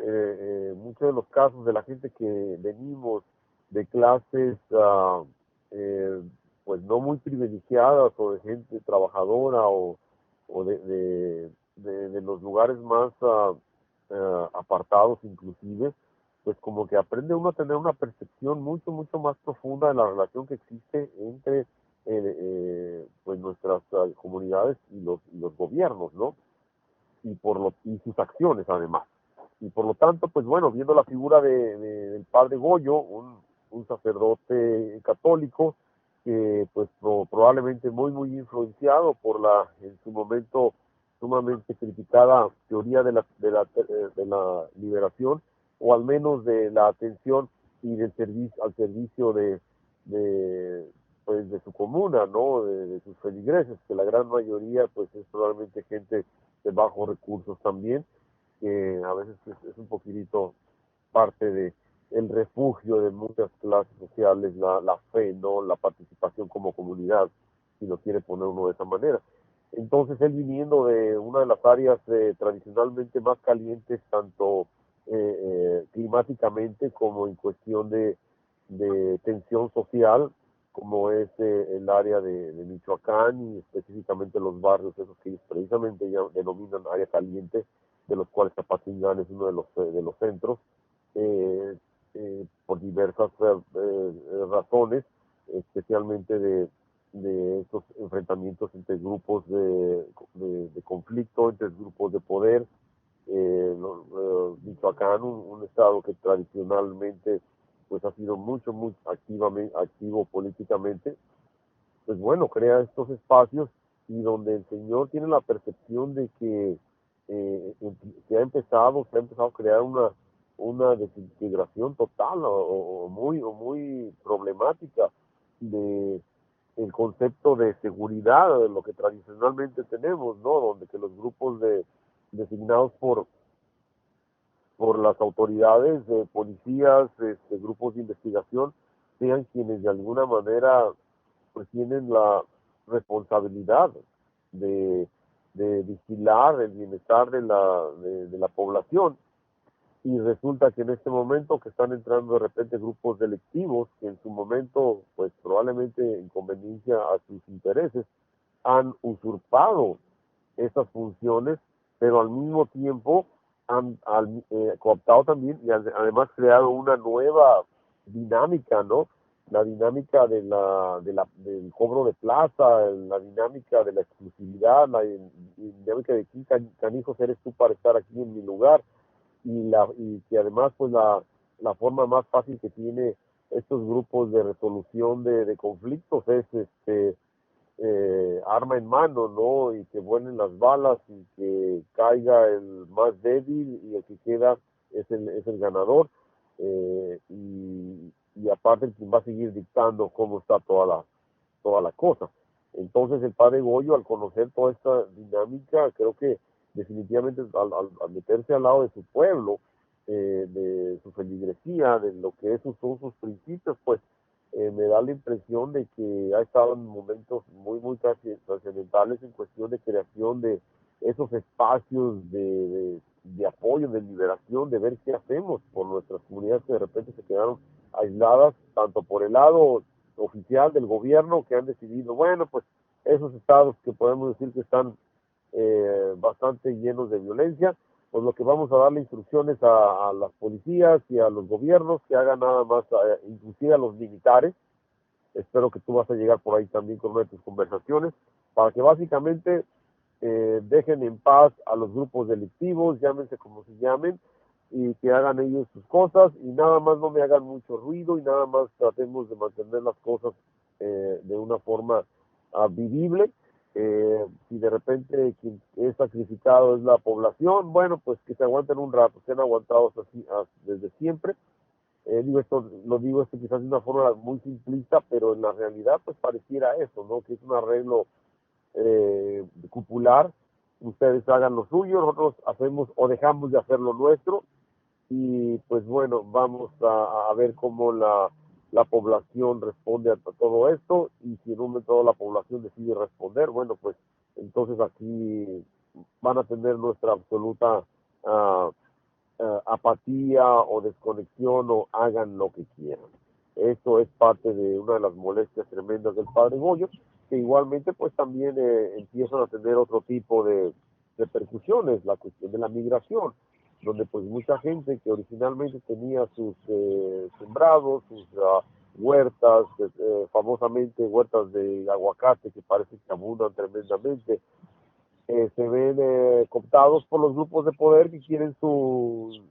muchos de los casos de la gente que venimos de clases pues no muy privilegiadas, o de gente trabajadora, o de los lugares más apartados inclusive, pues como que aprende uno a tener una percepción mucho, mucho más profunda de la relación que existe entre pues nuestras comunidades y los gobiernos, ¿no? Y sus acciones además. Y por lo tanto, pues bueno, viendo la figura del padre Goyo, un sacerdote católico que pues probablemente muy, muy influenciado por en su momento sumamente criticada teoría de la liberación, o al menos de la atención y del servicio al servicio pues de su comuna, ¿no? De sus feligreses, que la gran mayoría pues es probablemente gente de bajos recursos también, que a veces es un poquitito parte de el refugio de muchas clases sociales, la fe, ¿no? La participación como comunidad, si lo quiere poner uno de esa manera. Entonces él, viniendo de una de las áreas tradicionalmente más calientes, tanto climáticamente como en cuestión de tensión social, como es el área de Michoacán, y específicamente los barrios esos que ellos precisamente ya denominan área caliente, de los cuales Zapatingán es uno de los centros, por diversas razones, especialmente de estos enfrentamientos entre grupos de conflicto, entre grupos de poder. Michoacán, un estado que tradicionalmente pues ha sido mucho, muy activo políticamente, pues bueno, crea estos espacios, y donde el Señor tiene la percepción de que se ha empezado a crear una desintegración total o muy problemática de el concepto de seguridad, de lo que tradicionalmente tenemos, ¿no? Donde que los grupos designados por las autoridades, policías, grupos de investigación, sean quienes de alguna manera pues tienen la responsabilidad de, de vigilar el bienestar de la población. Y resulta que en este momento que están entrando de repente grupos delictivos que en su momento, pues probablemente en conveniencia a sus intereses, han usurpado esas funciones, pero al mismo tiempo han cooptado también y además creado una nueva dinámica, ¿no? La dinámica del cobro de plaza, la dinámica de la exclusividad, la dinámica de quién canijos eres tú para estar aquí en mi lugar, y que además pues la forma más fácil que tiene estos grupos de resolución de conflictos es arma en mano, ¿no? Y que vuelen las balas y que caiga el más débil, y el que queda es el ganador, y aparte quien va a seguir dictando cómo está toda la cosa. Entonces el padre Goyo, al conocer toda esta dinámica, creo que definitivamente al meterse al lado de su pueblo, de su feligresía, de lo que son sus principios, pues me da la impresión de que ha estado en momentos muy, muy trascendentales en cuestión de creación de esos espacios de apoyo, de liberación, de ver qué hacemos por nuestras comunidades que de repente se quedaron aisladas, tanto por el lado oficial del gobierno, que han decidido, bueno, pues esos estados que podemos decir que están bastante llenos de violencia, pues lo que vamos a darle instrucciones a las policías y a los gobiernos que hagan nada más, inclusive a los militares. Espero que tú vas a llegar por ahí también con una de tus conversaciones, para que básicamente dejen en paz a los grupos delictivos, llámense como se llamen, y que hagan ellos sus cosas, y nada más no me hagan mucho ruido, y nada más tratemos de mantener las cosas de una forma vivible. Si de repente quien es sacrificado es la población, bueno, pues que se aguanten un rato, se han aguantado así desde siempre. Esto quizás de una forma muy simplista, pero en la realidad pues pareciera eso, ¿no? Que es un arreglo cupular. Ustedes hagan lo suyo, nosotros hacemos o dejamos de hacer lo nuestro, y pues bueno, vamos a ver cómo la población responde a todo esto, y si en un momento la población decide responder, bueno, pues entonces aquí van a tener nuestra absoluta uh, apatía o desconexión, o hagan lo que quieran. Esto es parte de una de las molestias tremendas del padre Goyo, que igualmente pues también empiezan a tener otro tipo de repercusiones, la cuestión de la migración. donde pues mucha gente que originalmente tenía sus sembrados, sus huertas, famosamente huertas de aguacate que parece que abundan tremendamente, se ven cooptados por los grupos de poder que quieren su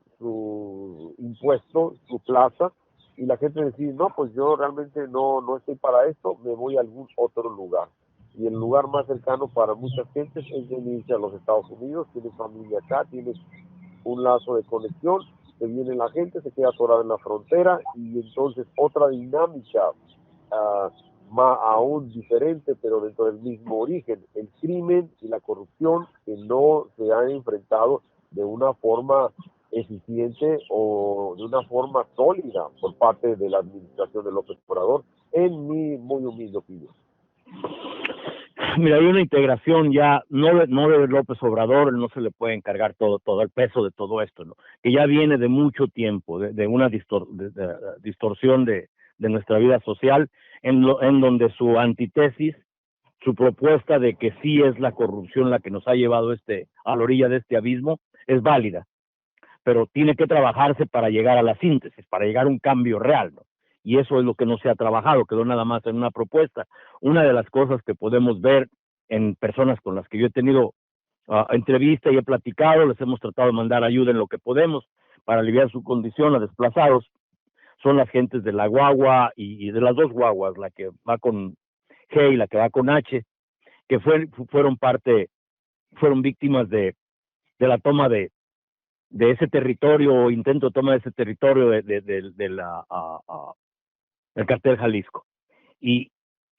impuesto, su plaza, y la gente decide, no, pues yo realmente no estoy para esto, me voy a algún otro lugar. Y el lugar más cercano para muchas gentes es venirse a los Estados Unidos, tienes familia acá, tienes un lazo de conexión, se viene la gente, se queda atorada en la frontera, y entonces otra dinámica más aún diferente, pero dentro del mismo origen, el crimen y la corrupción que no se han enfrentado de una forma eficiente o de una forma sólida por parte de la administración de López Obrador, en mi muy humilde opinión. Mira, hay una integración ya, no de López Obrador, no se le puede encargar todo el peso de todo esto, ¿no? Que ya viene de mucho tiempo, de una distorsión de nuestra vida social, en donde su antítesis, su propuesta de que sí es la corrupción la que nos ha llevado a la orilla de este abismo, es válida, pero tiene que trabajarse para llegar a la síntesis, para llegar a un cambio real, ¿no? Y eso es lo que no se ha trabajado, quedó nada más en una propuesta. Una de las cosas que podemos ver en personas con las que yo he tenido entrevista y he platicado, les hemos tratado de mandar ayuda en lo que podemos para aliviar su condición a desplazados, son las gentes de la guagua y de las dos guaguas, la que va con G y la que va con H, que fueron víctimas de la toma de ese territorio o intento de toma de ese territorio del cartel Jalisco. Y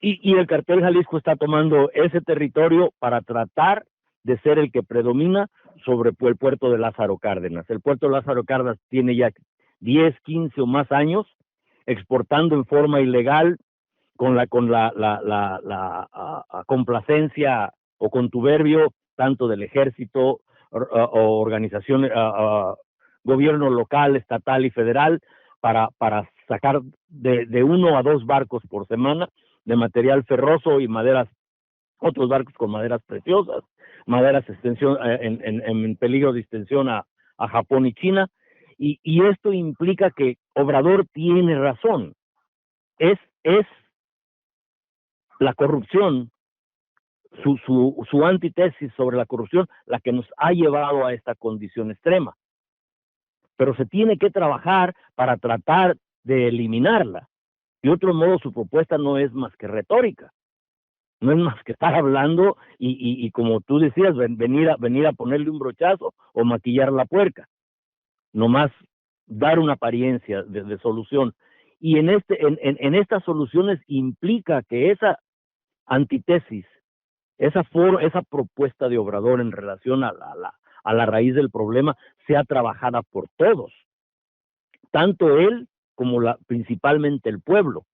el cartel Jalisco está tomando ese territorio para tratar de ser el que predomina sobre el puerto de Lázaro Cárdenas. El puerto de Lázaro Cárdenas tiene ya 10, 15 o más años exportando en forma ilegal con la complacencia o contubernio tanto del ejército o organizaciones, gobierno local, estatal y federal, para sacar de 1 a 2 barcos por semana de material ferroso y maderas, otros barcos con maderas preciosas, maderas en peligro de extensión a Japón y China, y esto implica que Obrador tiene razón, es la corrupción, su antítesis sobre la corrupción, la que nos ha llevado a esta condición extrema. Pero se tiene que trabajar para tratar de eliminarla. De otro modo, su propuesta no es más que retórica. No es más que estar hablando y como tú decías, venir a ponerle un brochazo o maquillar la puerca. Nomás dar una apariencia de solución. Y en estas soluciones implica que esa antítesis, esa propuesta de Obrador en relación a la raíz del problema sea trabajada por todos, tanto él como principalmente el pueblo.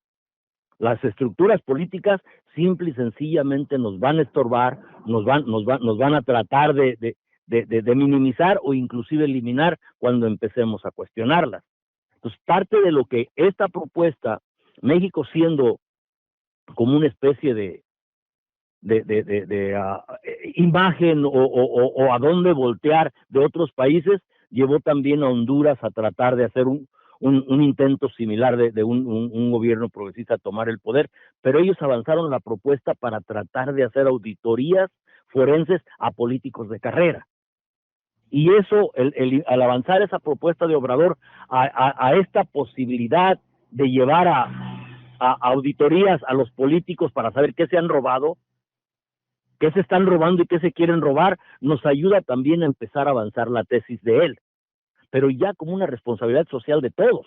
Las estructuras políticas simple y sencillamente nos van a estorbar, nos van a tratar de minimizar o inclusive eliminar cuando empecemos a cuestionarlas. Entonces, parte de lo que esta propuesta, México siendo como una especie de imagen o a dónde voltear de otros países, llevó también a Honduras a tratar de hacer un intento similar de un gobierno progresista a tomar el poder, pero ellos avanzaron la propuesta para tratar de hacer auditorías forenses a políticos de carrera. Y eso, al avanzar esa propuesta de Obrador a esta posibilidad de llevar a auditorías a los políticos para saber qué se han robado, qué se están robando y qué se quieren robar, nos ayuda también a empezar a avanzar la tesis de él, pero ya como una responsabilidad social de todos.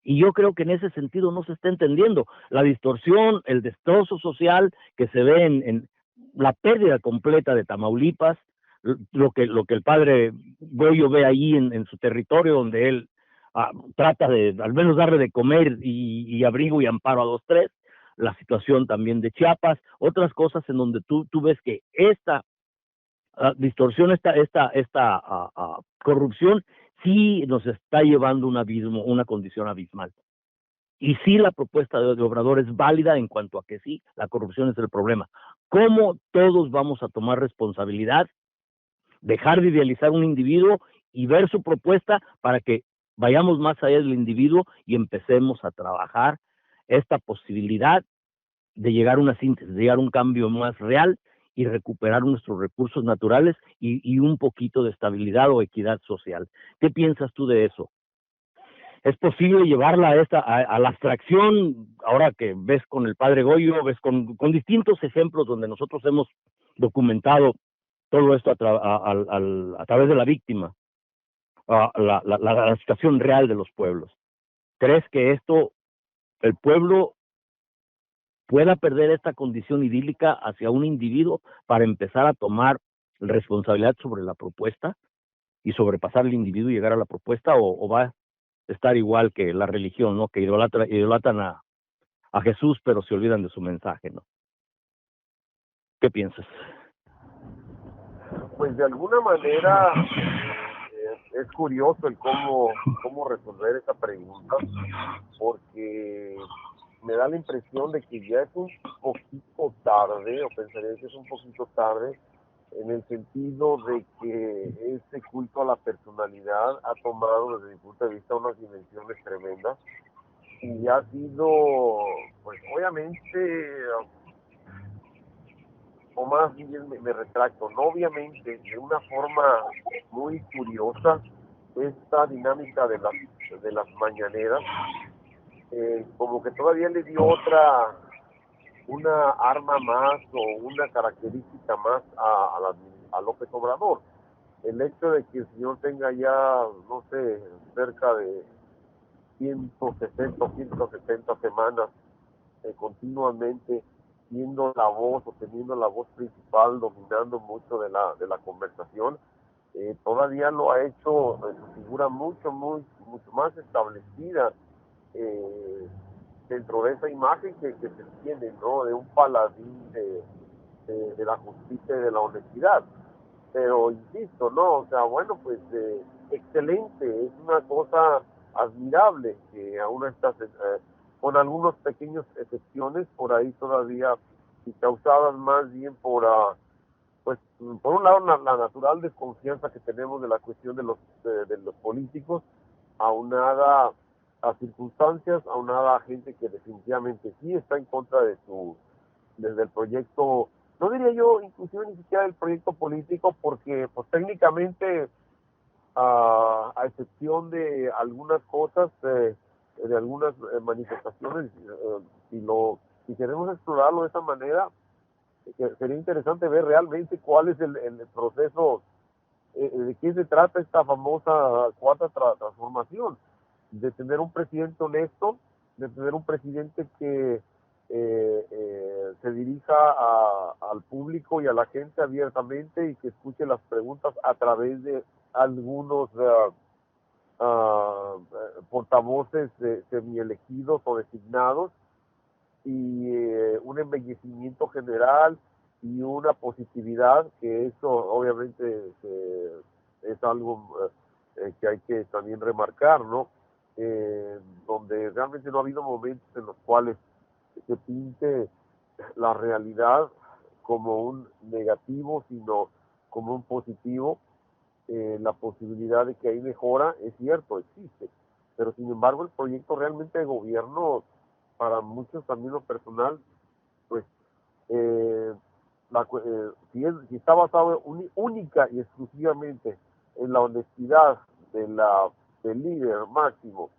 Y yo creo que en ese sentido no se está entendiendo la distorsión, el destrozo social que se ve en la pérdida completa de Tamaulipas, lo que el padre Goyo ve ahí en su territorio, donde él trata de al menos darle de comer y abrigo y amparo a 2, 3, la situación también de Chiapas, otras cosas en donde tú ves que esta distorsión, esta corrupción sí nos está llevando un abismo, una condición abismal. Y sí, la propuesta de Obrador es válida en cuanto a que sí, la corrupción es el problema. ¿Cómo todos vamos a tomar responsabilidad dejar de idealizar un individuo y ver su propuesta para que vayamos más allá del individuo y empecemos a trabajar esta posibilidad de llegar a una síntesis, de llegar a un cambio más real y recuperar nuestros recursos naturales y un poquito de estabilidad o equidad social. ¿Qué piensas tú de eso? ¿Es posible llevarla a la abstracción, ahora que ves con el padre Goyo, ves con distintos ejemplos donde nosotros hemos documentado todo esto a través de la víctima, la situación real de los pueblos? ¿Crees que el pueblo pueda perder esta condición idílica hacia un individuo para empezar a tomar responsabilidad sobre la propuesta y sobrepasar el individuo y llegar a la propuesta, o va a estar igual que la religión, ¿no? Que idolatran a Jesús, pero se olvidan de su mensaje, ¿no? ¿Qué piensas? Pues de alguna manera es curioso el cómo resolver esa pregunta, porque me da la impresión de que ya es un poquito tarde, o pensaría que es un poquito tarde, en el sentido de que este culto a la personalidad ha tomado desde mi punto de vista unas dimensiones tremendas y ha sido, pues obviamente, o más bien me retracto, no obviamente, de una forma muy curiosa, esta dinámica de las mañaneras, como que todavía le dio una arma más o una característica más a López Obrador. El hecho de que el señor tenga ya, no sé, cerca de 160 o 170 semanas continuamente siendo la voz o teniendo la voz principal, dominando mucho de la conversación, todavía lo ha hecho su figura mucho más establecida dentro de esa imagen que se tiene, ¿no? De un paladín de la justicia y de la honestidad. Pero insisto, ¿no? O sea, bueno, pues excelente, es una cosa admirable que aún estas, con algunos pequeños excepciones por ahí todavía, y causadas más bien pues, por un lado la natural desconfianza que tenemos de la cuestión de los políticos, aunada a circunstancias, aunada a gente que definitivamente sí está en contra desde el proyecto, no diría yo inclusive ni siquiera del proyecto político, porque pues técnicamente, a excepción de algunas cosas, de algunas manifestaciones, si queremos explorarlo de esa manera, sería interesante ver realmente cuál es el proceso, de qué se trata esta famosa cuarta transformación, de tener un presidente honesto, de tener un presidente que se dirija al público y a la gente abiertamente y que escuche las preguntas a través de algunos portavoces semielegidos o designados, y un embellecimiento general y una positividad, que eso obviamente es algo que hay que también remarcar, ¿no? Donde realmente no ha habido momentos en los cuales se pinte la realidad como un negativo, sino como un positivo. La posibilidad de que hay mejora, es cierto, existe, pero sin embargo el proyecto realmente de gobierno, para muchos también lo personal, pues si está basado única y exclusivamente en la honestidad del líder máximo,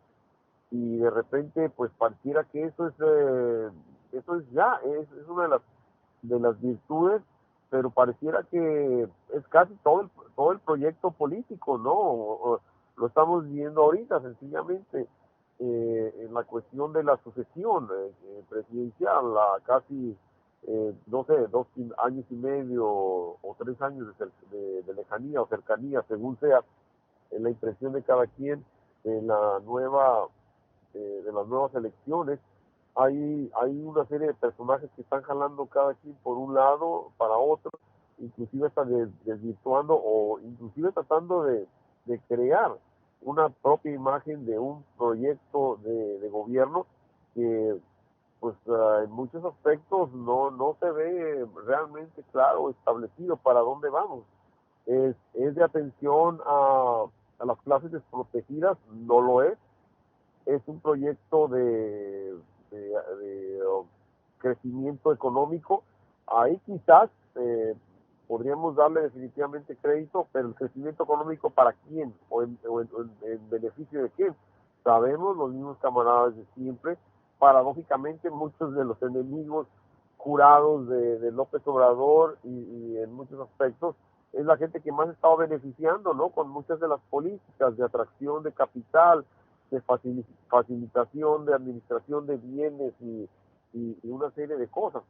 y de repente pues pareciera que eso es ya, es una de las virtudes, pero pareciera que es casi todo el proyecto político, ¿no? Lo estamos viendo ahorita, sencillamente, en la cuestión de la sucesión presidencial, casi, no sé, 2 años y medio o 3 años de lejanía o cercanía, según sea, en la impresión de cada quien, en de las nuevas elecciones. Hay una serie de personajes que están jalando cada quien por un lado para otro, inclusive hasta desvirtuando o inclusive tratando de crear una propia imagen de un proyecto de gobierno que pues en muchos aspectos no se ve realmente claro establecido para dónde vamos. es de atención a las clases desprotegidas, no lo es. Es un proyecto de crecimiento económico. Ahí quizás podríamos darle definitivamente crédito, pero el crecimiento económico ¿para quién? ¿O en beneficio de quién? Sabemos, los mismos camaradas de siempre, paradójicamente muchos de los enemigos jurados de López Obrador y en muchos aspectos es la gente que más ha estado beneficiando, ¿no? Con muchas de las políticas de atracción de capital, de facilitación de administración de bienes y una serie de cosas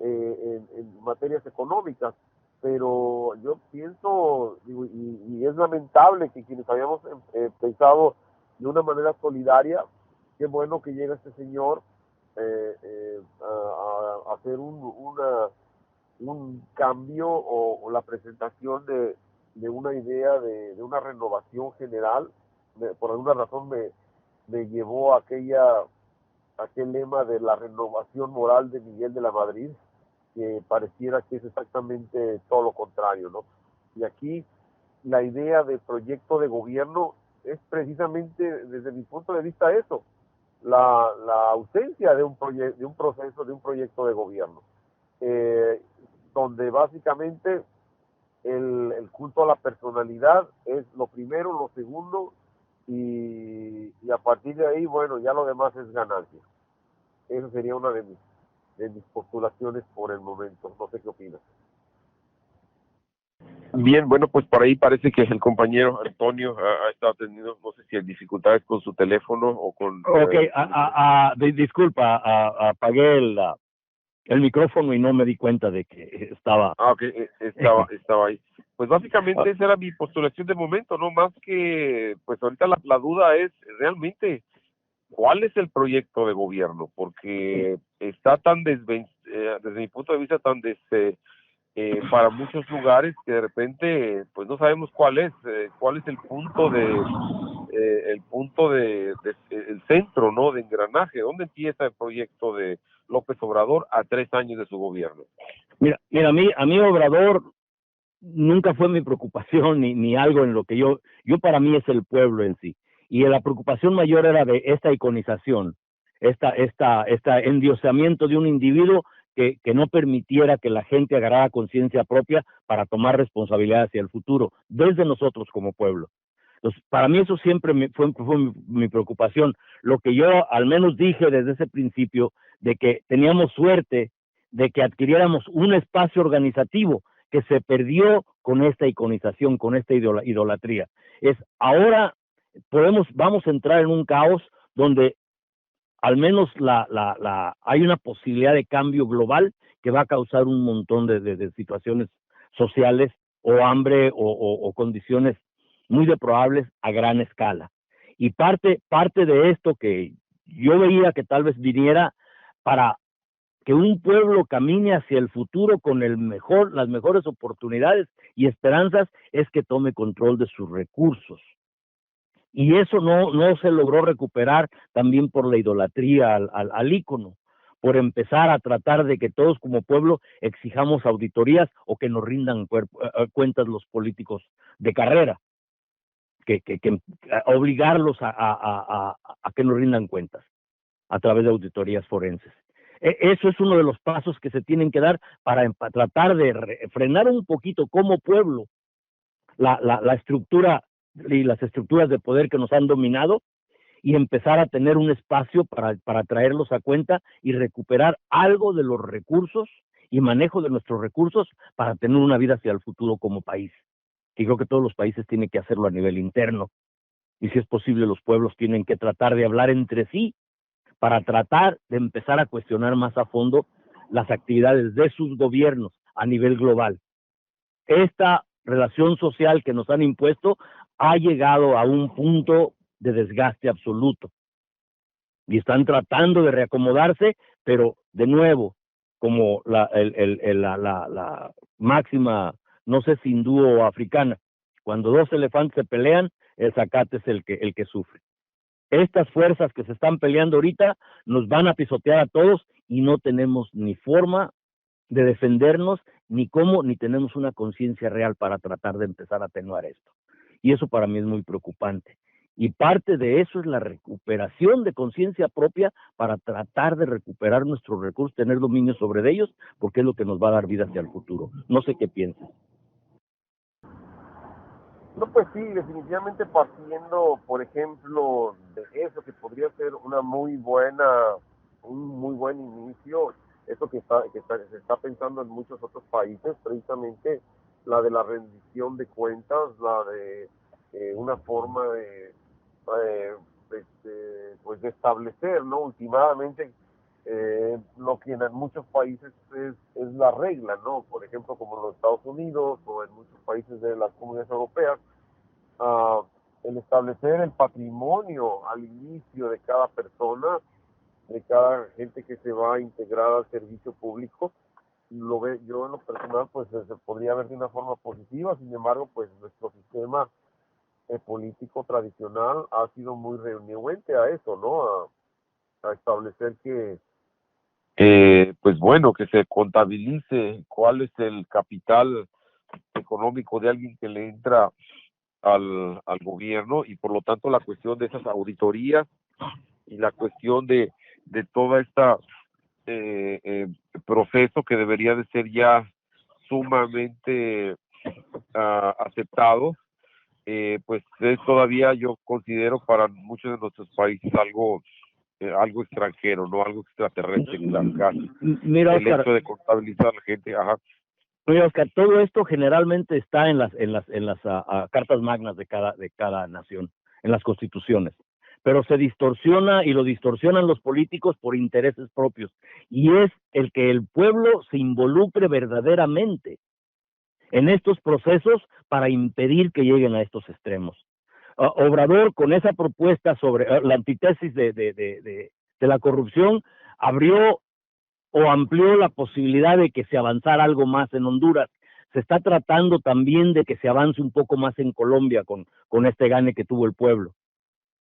en materias económicas. Pero yo pienso, digo, y es lamentable que quienes habíamos pensado de una manera solidaria, qué bueno que llega este señor a hacer un cambio o la presentación de una idea de una renovación general. Por alguna razón me llevó a aquel lema de la renovación moral de Miguel de la Madrid, que pareciera que es exactamente todo lo contrario, ¿no? Y aquí la idea de proyecto de gobierno es precisamente, desde mi punto de vista, eso, la ausencia de un proceso, de un proyecto de gobierno, donde básicamente el culto a la personalidad es lo primero, lo segundo, y a partir de ahí, bueno, ya lo demás es ganancia. Esa sería una de mis postulaciones por el momento. No sé qué opinas. Bien, bueno, pues por ahí parece que el compañero Antonio ha estado teniendo, no sé si dificultades con su teléfono o con... Ok, disculpa, apagué el micrófono y no me di cuenta de que estaba... ok, estaba ahí. Pues básicamente esa era mi postulación de momento, no más que, pues ahorita la duda es realmente cuál es el proyecto de gobierno, porque está tan desde mi punto de vista tan para muchos lugares que de repente pues no sabemos cuál es el punto el centro, ¿no? De engranaje. ¿Dónde empieza el proyecto de López Obrador a 3 años de su gobierno? Mira, a mí Obrador nunca fue mi preocupación ni algo en lo que yo para mí es el pueblo en sí. Y la preocupación mayor era de esta iconización, esta endiosamiento de un individuo que no permitiera que la gente agarrara conciencia propia para tomar responsabilidad hacia el futuro, desde nosotros como pueblo. Entonces, para mí eso siempre fue mi preocupación. Lo que yo al menos dije desde ese principio, de que teníamos suerte de que adquiriéramos un espacio organizativo que se perdió con esta iconización, con esta idolatría. Ahora vamos a entrar en un caos donde al menos hay una posibilidad de cambio global que va a causar un montón de situaciones sociales o hambre o condiciones muy deprobables a gran escala. Y parte de esto que yo veía que tal vez viniera para que un pueblo camine hacia el futuro con las mejores oportunidades y esperanzas es que tome control de sus recursos. Y eso no se logró recuperar también por la idolatría al ícono, por empezar a tratar de que todos como pueblo exijamos auditorías o que nos rindan cuentas los políticos de carrera, que obligarlos a que nos rindan cuentas a través de auditorías forenses. Eso es uno de los pasos que se tienen que dar para tratar de frenar un poquito como pueblo la estructura y las estructuras de poder que nos han dominado y empezar a tener un espacio para traerlos a cuenta y recuperar algo de los recursos y manejo de nuestros recursos para tener una vida hacia el futuro como país. Y creo que todos los países tienen que hacerlo a nivel interno. Y si es posible, los pueblos tienen que tratar de hablar entre sí para tratar de empezar a cuestionar más a fondo las actividades de sus gobiernos a nivel global. Esta relación social que nos han impuesto ha llegado a un punto de desgaste absoluto. Y están tratando de reacomodarse, pero de nuevo, como la máxima, no sé si hindú o africana, cuando 2 elefantes se pelean, el zacate es el que sufre. Estas fuerzas que se están peleando ahorita nos van a pisotear a todos y no tenemos ni forma de defendernos ni cómo, ni tenemos una conciencia real para tratar de empezar a atenuar esto. Y eso para mí es muy preocupante. Y parte de eso es la recuperación de conciencia propia para tratar de recuperar nuestros recursos, tener dominio sobre ellos, porque es lo que nos va a dar vida hacia el futuro. No sé qué piensas. No, pues sí, definitivamente partiendo, por ejemplo, de eso que podría ser un muy buen inicio, eso se está pensando en muchos otros países, precisamente la de la rendición de cuentas, la de una forma de, pues de establecer, ¿no? Últimamente, lo que en muchos países es la regla, ¿no? Por ejemplo, como en los Estados Unidos o en muchos países de las comunidades europeas, el establecer el patrimonio al inicio de cada persona, de cada gente que se va a integrar al servicio público, lo ve yo en lo personal, pues se podría ver de una forma positiva. Sin embargo, pues nuestro sistema político tradicional ha sido muy renuente a eso, ¿no? A establecer que pues bueno, que se contabilice cuál es el capital económico de alguien que le entra al gobierno, y por lo tanto la cuestión de esas auditorías y la cuestión de toda esta proceso que debería de ser ya sumamente aceptado, pues es todavía, yo considero, para muchos de nuestros países algo extranjero, no algo extraterrestre, casi. Mira, el Oscar, hecho de contabilizar a la gente, Mira, Oscar, todo esto generalmente está en las cartas magnas de cada nación, en las constituciones, pero se distorsiona y lo distorsionan los políticos por intereses propios, y es el que el pueblo se involucre verdaderamente en estos procesos para impedir que lleguen a estos extremos. Obrador, con esa propuesta sobre la antítesis de la corrupción, abrió o amplió la posibilidad de que se avanzara algo más en Honduras. Se está tratando también de que se avance un poco más en Colombia con este gane que tuvo el pueblo.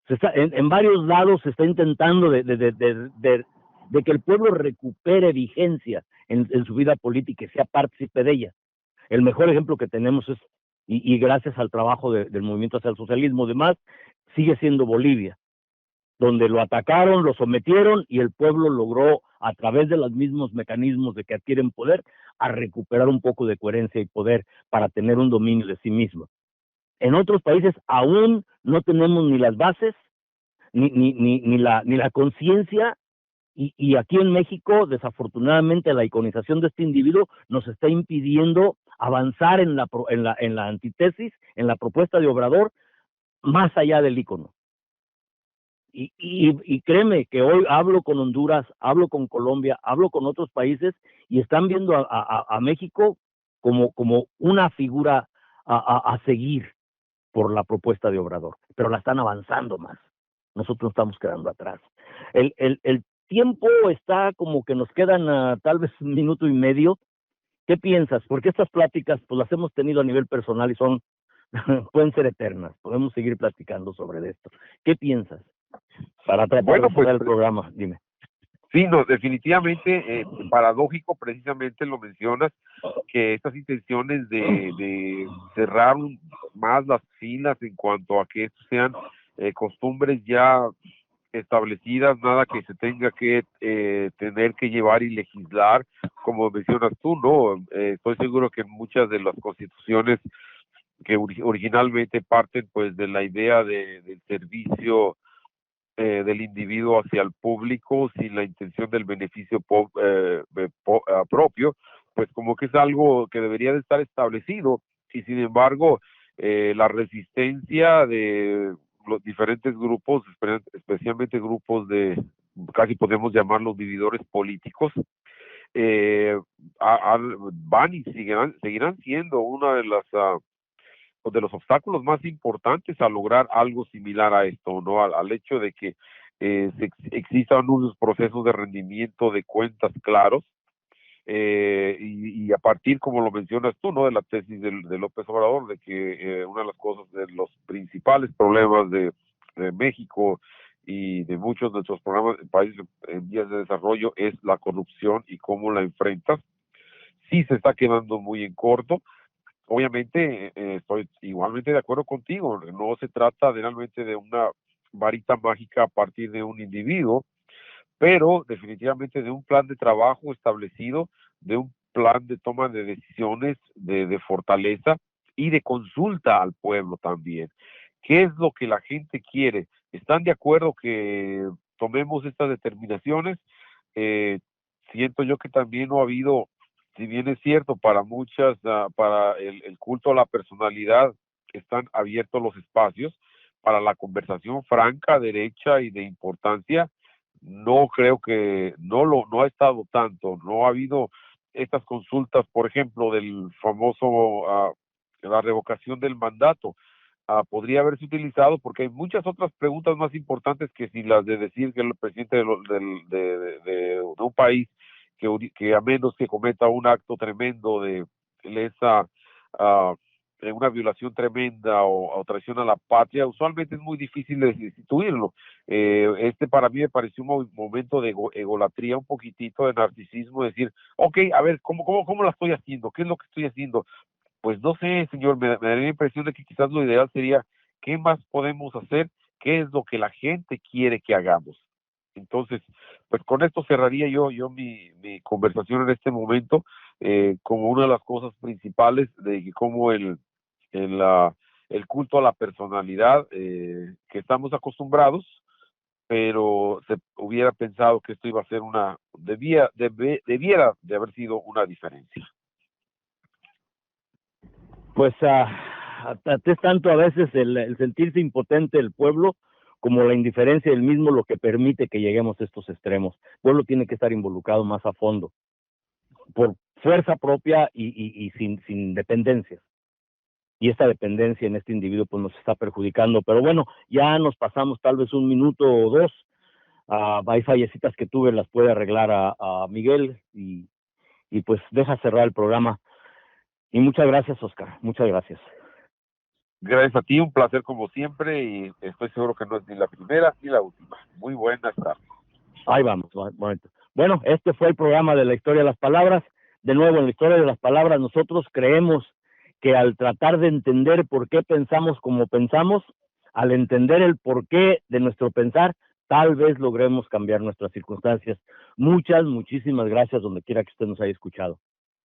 En varios lados se está intentando de que el pueblo recupere vigencia en su vida política y sea partícipe de ella. El mejor ejemplo que tenemos es, y gracias al trabajo del movimiento hacia el socialismo, demás, sigue siendo Bolivia, donde lo atacaron, lo sometieron y el pueblo logró, a través de los mismos mecanismos de que adquieren poder, a recuperar un poco de coherencia y poder para tener un dominio de sí mismo. En otros países aún no tenemos ni las bases, ni la conciencia, y aquí en México, desafortunadamente, la iconización de este individuo nos está impidiendo avanzar en la antítesis, en la propuesta de Obrador, más allá del ícono. Y créeme que hoy hablo con Honduras, hablo con Colombia, hablo con otros países y están viendo a México como una figura a seguir por la propuesta de Obrador, pero la están avanzando más. Nosotros estamos quedando atrás. El tiempo está como que nos quedan tal vez 1 minuto y medio. ¿Qué piensas? Porque estas pláticas pues las hemos tenido a nivel personal y pueden ser eternas. Podemos seguir platicando sobre esto. ¿Qué piensas? Para tratar de cerrar el programa, dime. Sí, no, definitivamente paradójico, precisamente lo mencionas, que estas intenciones de cerrar más las filas en cuanto a que sean costumbres ya establecidas, nada que se tenga que tener que llevar y legislar, como mencionas tú, ¿no? Estoy seguro que muchas de las constituciones que originalmente parten pues de la idea del servicio del individuo hacia el público sin la intención del beneficio propio, pues como que es algo que debería de estar establecido, y sin embargo la resistencia de los diferentes grupos, especialmente grupos de, casi podemos llamarlos vividores políticos, van y seguirán siendo una de las de los obstáculos más importantes a lograr algo similar a esto, ¿no? Al hecho de que existan unos procesos de rendimiento de cuentas claros, y a partir, como lo mencionas tú, ¿no? De la tesis de López Obrador, de que una de las cosas, de los principales problemas de México y de muchos de nuestros programas en países en vías de desarrollo es la corrupción y cómo la enfrentas. sí se está quedando muy en corto. Obviamente, estoy igualmente de acuerdo contigo, no se trata realmente de una varita mágica a partir de un individuo, pero definitivamente de un plan de trabajo establecido, de un plan de toma de decisiones, de fortaleza y de consulta al pueblo también. ¿Qué es lo que la gente quiere? ¿Están de acuerdo que tomemos estas determinaciones? Eh, Siento yo que también no ha habido, si bien es cierto, para muchas, para el culto a la personalidad, están abiertos los espacios para la conversación franca, derecha y de importancia. No creo que no ha estado tanto, no ha habido estas consultas, por ejemplo, del famoso la revocación del mandato. Podría haberse utilizado porque hay muchas otras preguntas más importantes que si las de decir que el presidente de un país que a menos que cometa un acto tremendo de lesa, una violación tremenda o traición a la patria, usualmente es muy difícil de destituirlo. Para mí me pareció un momento de egolatría, un poquitito de narcisismo, decir, ok, a ver, ¿cómo la estoy haciendo? ¿Qué es lo que estoy haciendo? Pues no sé, señor, me daría la impresión de que quizás lo ideal sería, ¿qué más podemos hacer? ¿Qué es lo que la gente quiere que hagamos? Entonces, pues con esto cerraría yo mi conversación en este momento, como una de las cosas principales de cómo el culto a la personalidad que estamos acostumbrados, pero se hubiera pensado que esto iba a ser debiera de haber sido una diferencia. Pues es tanto a veces el sentirse impotente del pueblo como la indiferencia del mismo lo que permite que lleguemos a estos extremos. El pueblo tiene que estar involucrado más a fondo, por fuerza propia y sin dependencias. Y esta dependencia en este individuo pues nos está perjudicando. Pero bueno, ya nos pasamos tal vez un minuto o dos. Hay fallecitas que tuve, las puede arreglar a Miguel y pues deja cerrar el programa. Y muchas gracias, Oscar. Muchas gracias. Gracias a ti, un placer como siempre y estoy seguro que no es ni la primera ni la última. Muy buenas tardes. Ahí vamos. Bueno, este fue el programa de la historia de las palabras. De nuevo, en la historia de las palabras nosotros creemos que al tratar de entender por qué pensamos como pensamos, al entender el porqué de nuestro pensar, tal vez logremos cambiar nuestras circunstancias. Muchísimas gracias donde quiera que usted nos haya escuchado.